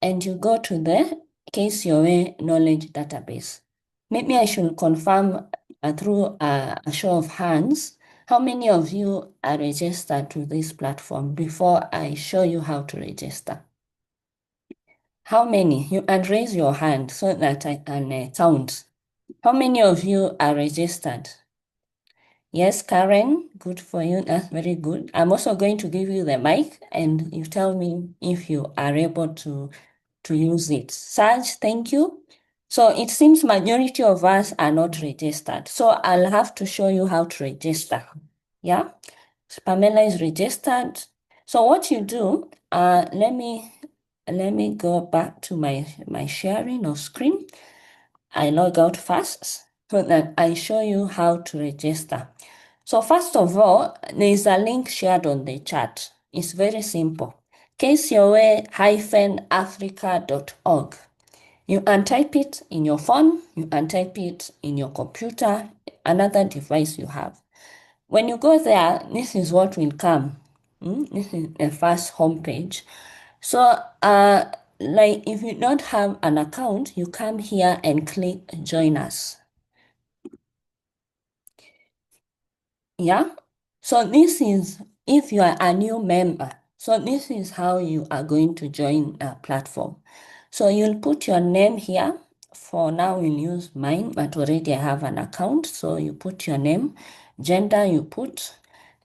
and you go to the KCOA knowledge database. Maybe I should confirm through a show of hands, how many of you are registered to this platform before I show you how to register? How many? You can raise your hand so that I can count. How many of you are registered? Yes, Karen, good for you. That's very good. I'm also going to give you the mic and you tell me if you are able to use it. Saj, thank you. So it seems majority of us are not registered. So I'll have to show you how to register. Yeah, so Pamela is registered. So what you do, let me go back to my sharing of screen. I log out first so that I show you how to register. So first of all, there is a link shared on the chat. It's very simple. KCOA-africa.org. You can type it in your phone, you can type it in your computer, another device you have. When you go there, this is what will come. This is the first homepage. So, like if you don't have an account, you come here and click Join Us. Yeah. So this is if you are a new member. So this is how you are going to join a platform. So you'll put your name here. For now, we'll use mine, but already I have an account. So you put your name, gender you put,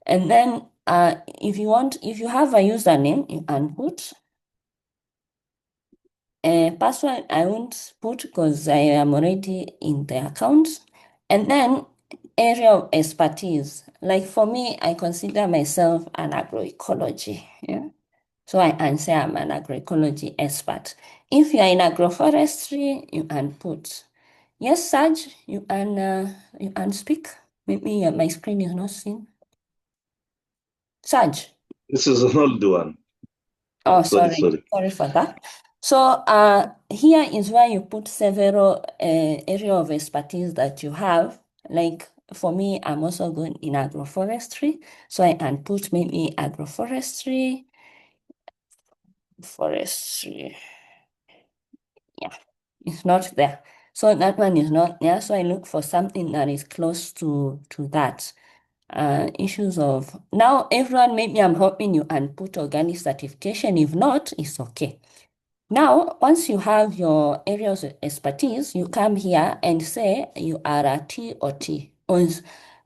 and then if you have a username, you can put. Password I won't put because I am already in the account. And then area of expertise. Like for me, I consider myself an agroecology. Yeah. So I can say I'm an agroecology expert. If you are in agroforestry, you can put. Yes, Saj, you can speak. Maybe my screen is not seen. Saj. This is an old one. Oh, sorry for that. So here is where you put several area of expertise that you have. Like for me, I'm also good in agroforestry. So I can put maybe agroforestry, forestry. Yeah, it's not there. So that one is not there. So I look for something that is close to that. Issues of now everyone, maybe I'm hoping you can put organic certification. If not, it's okay. Now, once you have your areas of expertise, you come here and say you are a TOT.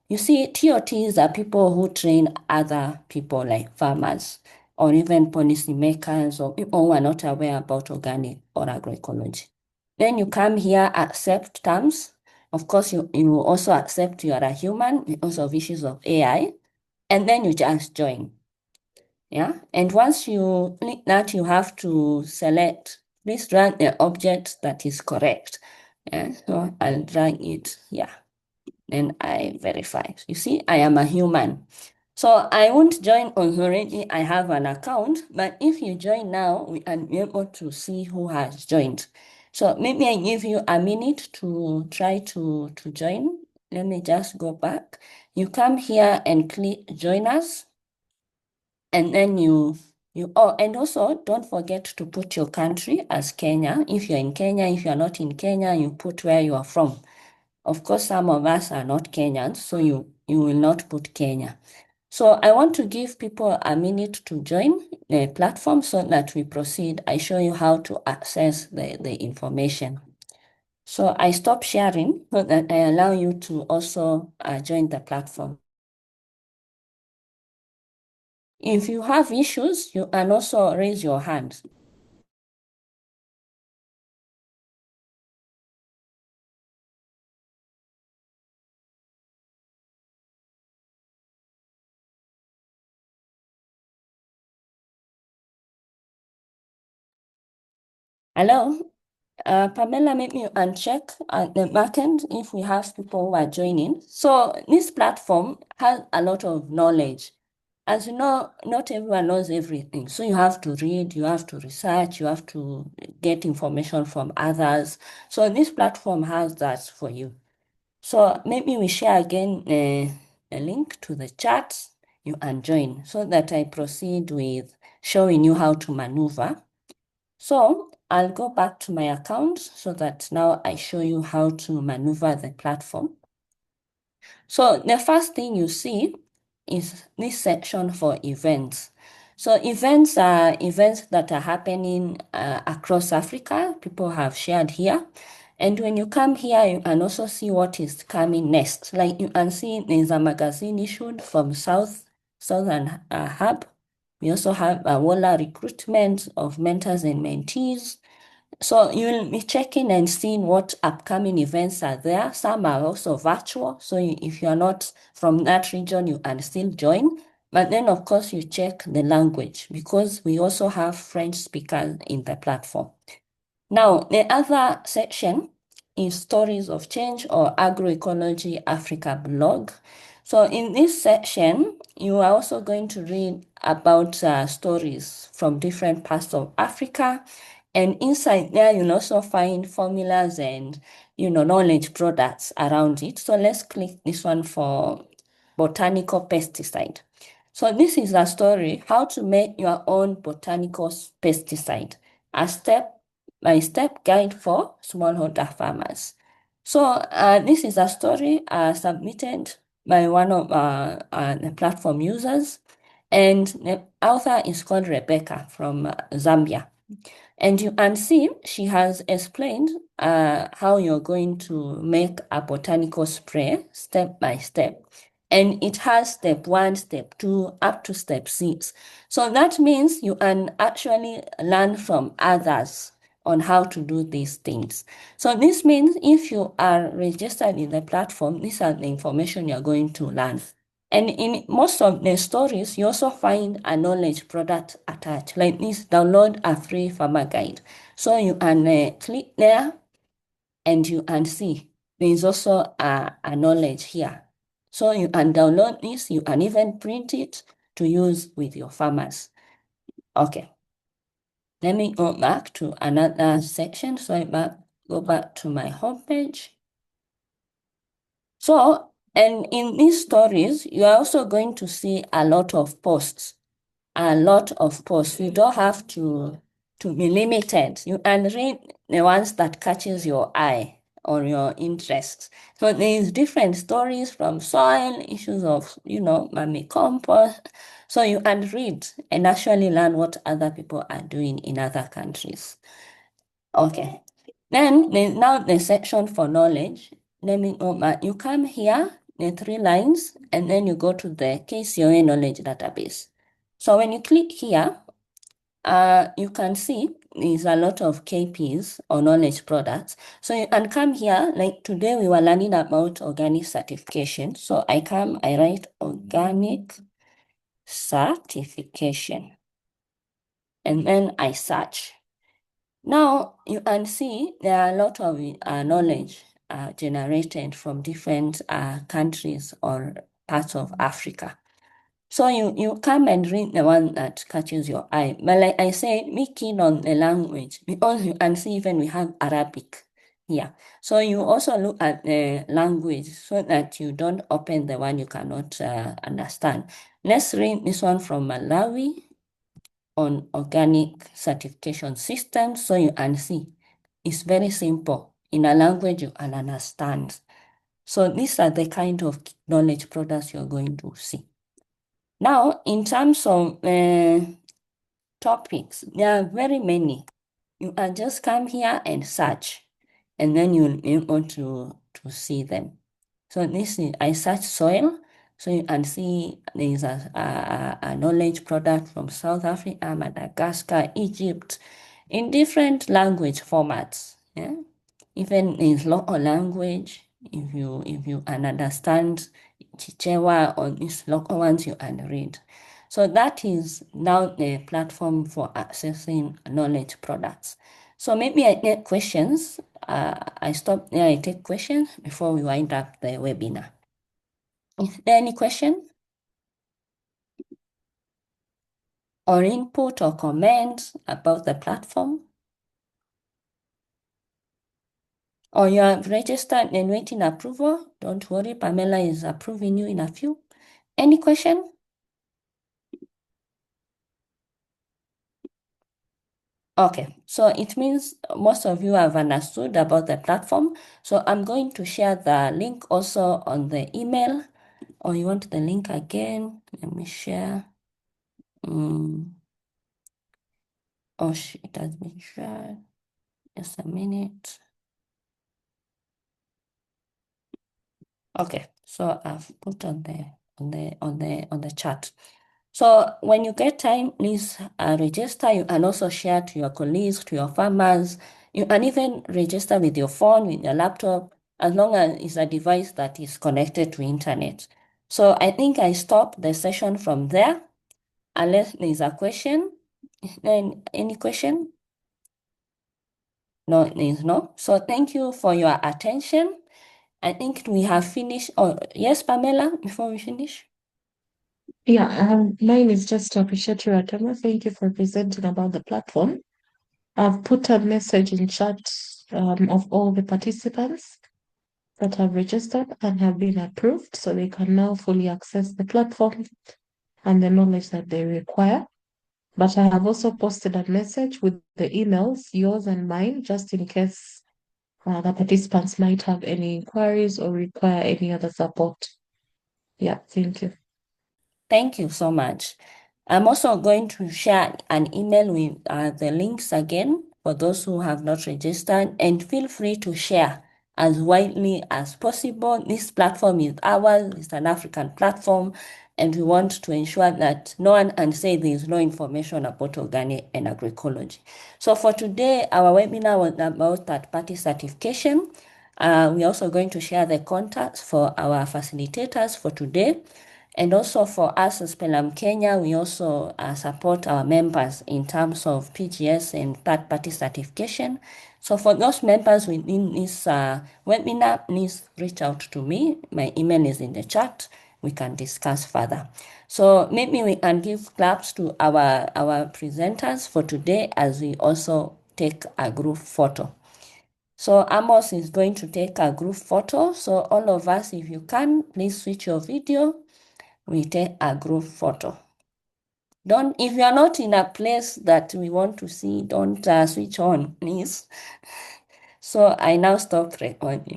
You see, TOTs are people who train other people like farmers or even policymakers or people who are not aware about organic or agroecology. Then you come here, accept terms. Of course, you also accept you are a human because of issues of AI, and then you just join. Yeah, and once you click that, you have to select, please drag the object that is correct. Yeah, so I'll drag it here. Then I verify. You see, I am a human. So I won't join already. I have an account, but if you join now, we are able to see who has joined. So maybe I give you a minute to try to join. Let me just go back. You come here and click join us. And then and also don't forget to put your country as Kenya. If you're in Kenya, if you're not in Kenya, you put where you are from. Of course, some of us are not Kenyans, so you will not put Kenya. So I want to give people a minute to join the platform so that we proceed. I show you how to access the information. So I stop sharing so that I allow you to also join the platform. If you have issues, you can also raise your hand. Hello, Pamela, maybe you can check at the backend if we have people who are joining. So this platform has a lot of knowledge. As you know, not everyone knows everything. So you have to read, you have to research, you have to get information from others. So this platform has that for you. So maybe we share again a link to the chat you can join so that I proceed with showing you how to maneuver. So I'll go back to my account so that now I show you how to maneuver the platform. So the first thing you see is this section for events. So events are events that are happening across Africa. People have shared here. And when you come here, you can also see what is coming next. Like you can see there's a magazine issued from Southern Hub. We also have a WOLA recruitment of mentors and mentees. So you'll be checking and seeing what upcoming events are there. Some are also virtual. So if you're not from that region, you can still join. But then, of course, you check the language because we also have French speakers in the platform. Now, the other section is Stories of Change or Agroecology Africa blog. So in this section, you are also going to read about stories from different parts of Africa. And inside there, you'll also find formulas and, knowledge products around it. So let's click this one for botanical pesticide. So this is a story, how to make your own botanical pesticide, a step-by-step guide for smallholder farmers. So this is a story submitted by one of the platform users, and the author is called Rebecca from Zambia. And you can see she has explained how you're going to make a botanical spray step by step. And it has step 1, step 2, up to step 6. So that means you can actually learn from others on how to do these things. So this means if you are registered in the platform, these are the information you're going to learn. And in most of the stories, you also find a knowledge product attached, like this, download a free farmer guide. So you can click there and you can see there is also a knowledge here. So you can download this, you can even print it to use with your farmers. Okay. Let me go back to another section. So go back to my homepage. So, and in these stories, you are also going to see a lot of posts. You don't have to be limited. You can read the ones that catches your eye or your interest. So there is different stories from soil, issues of, vermicompost, So you can read and actually learn what other people are doing in other countries. Okay. Then now the section for knowledge. Let me you come here, the 3 lines, and then you go to the KCOA knowledge database. So when you click here, you can see there's a lot of KPs or knowledge products. So you can come here, like today we were learning about organic certification. So I write organic certification, and then I search. Now you can see there are a lot of knowledge generated from different countries or parts of Africa. So you come and read the one that catches your eye. But like I said, be keen on the language, because you can see even we have Arabic here. So you also look at the language so that you don't open the one you cannot understand. Let's read this one from Malawi on organic certification system, so you can see it's very simple in a language you can understand. So these are the kind of knowledge products you're going to see. Now, in terms of topics, there are very many. You can just come here and search, and then you'll be able to see them. So this is, I search soil, so you can see there is a knowledge product from South Africa, Madagascar, Egypt, in different language formats. Yeah, even in local language, if you can understand Chichewa or these local ones, you can read. So that is now the platform for accessing knowledge products. So maybe I get questions. I stop there, I take questions before we wind up the webinar. Is there any question? Or input or comment about the platform? Or you have registered and waiting approval? Don't worry, Pamela is approving you in a few. Any question? Okay, so it means most of you have understood about the platform. So I'm going to share the link also on the email. Or you want the link again? Let me share. Oh, it has been shared. Just a minute. Okay, so I've put on the chat. So when you get time, please register. You can also share to your colleagues, to your farmers. You can even register with your phone, with your laptop, as long as it's a device that is connected to internet. So I think I stop the session from there, unless there's a question. Then any question? No, there's no. So thank you for your attention. I think we have finished. Oh, yes, Pamela, before we finish. Yeah, mine is just to appreciate you, Atema. Thank you for presenting about the platform. I've put a message in chat of all the participants that have registered and have been approved, so they can now fully access the platform and the knowledge that they require. But I have also posted a message with the emails, yours and mine, just in case the participants might have any inquiries or require any other support. Yeah, thank you. Thank you so much. I'm also going to share an email with the links again for those who have not registered, and feel free to share as widely as possible. This platform is ours, it's an African platform, and we want to ensure that no one can say there is no information about organic and agroecology. So for today, our webinar was about third-party certification. We're also going to share the contacts for our facilitators for today. And also for us as Pelham Kenya, we also support our members in terms of PGS and third-party certification. So for those members within this webinar, please reach out to me. My email is in the chat. We can discuss further. So maybe we can give claps to our presenters for today as we also take a group photo. So Amos is going to take a group photo. So all of us, if you can, please switch your video. We take a group photo. If you are not in a place that we want to see, don't switch on, please. So I now stop recording.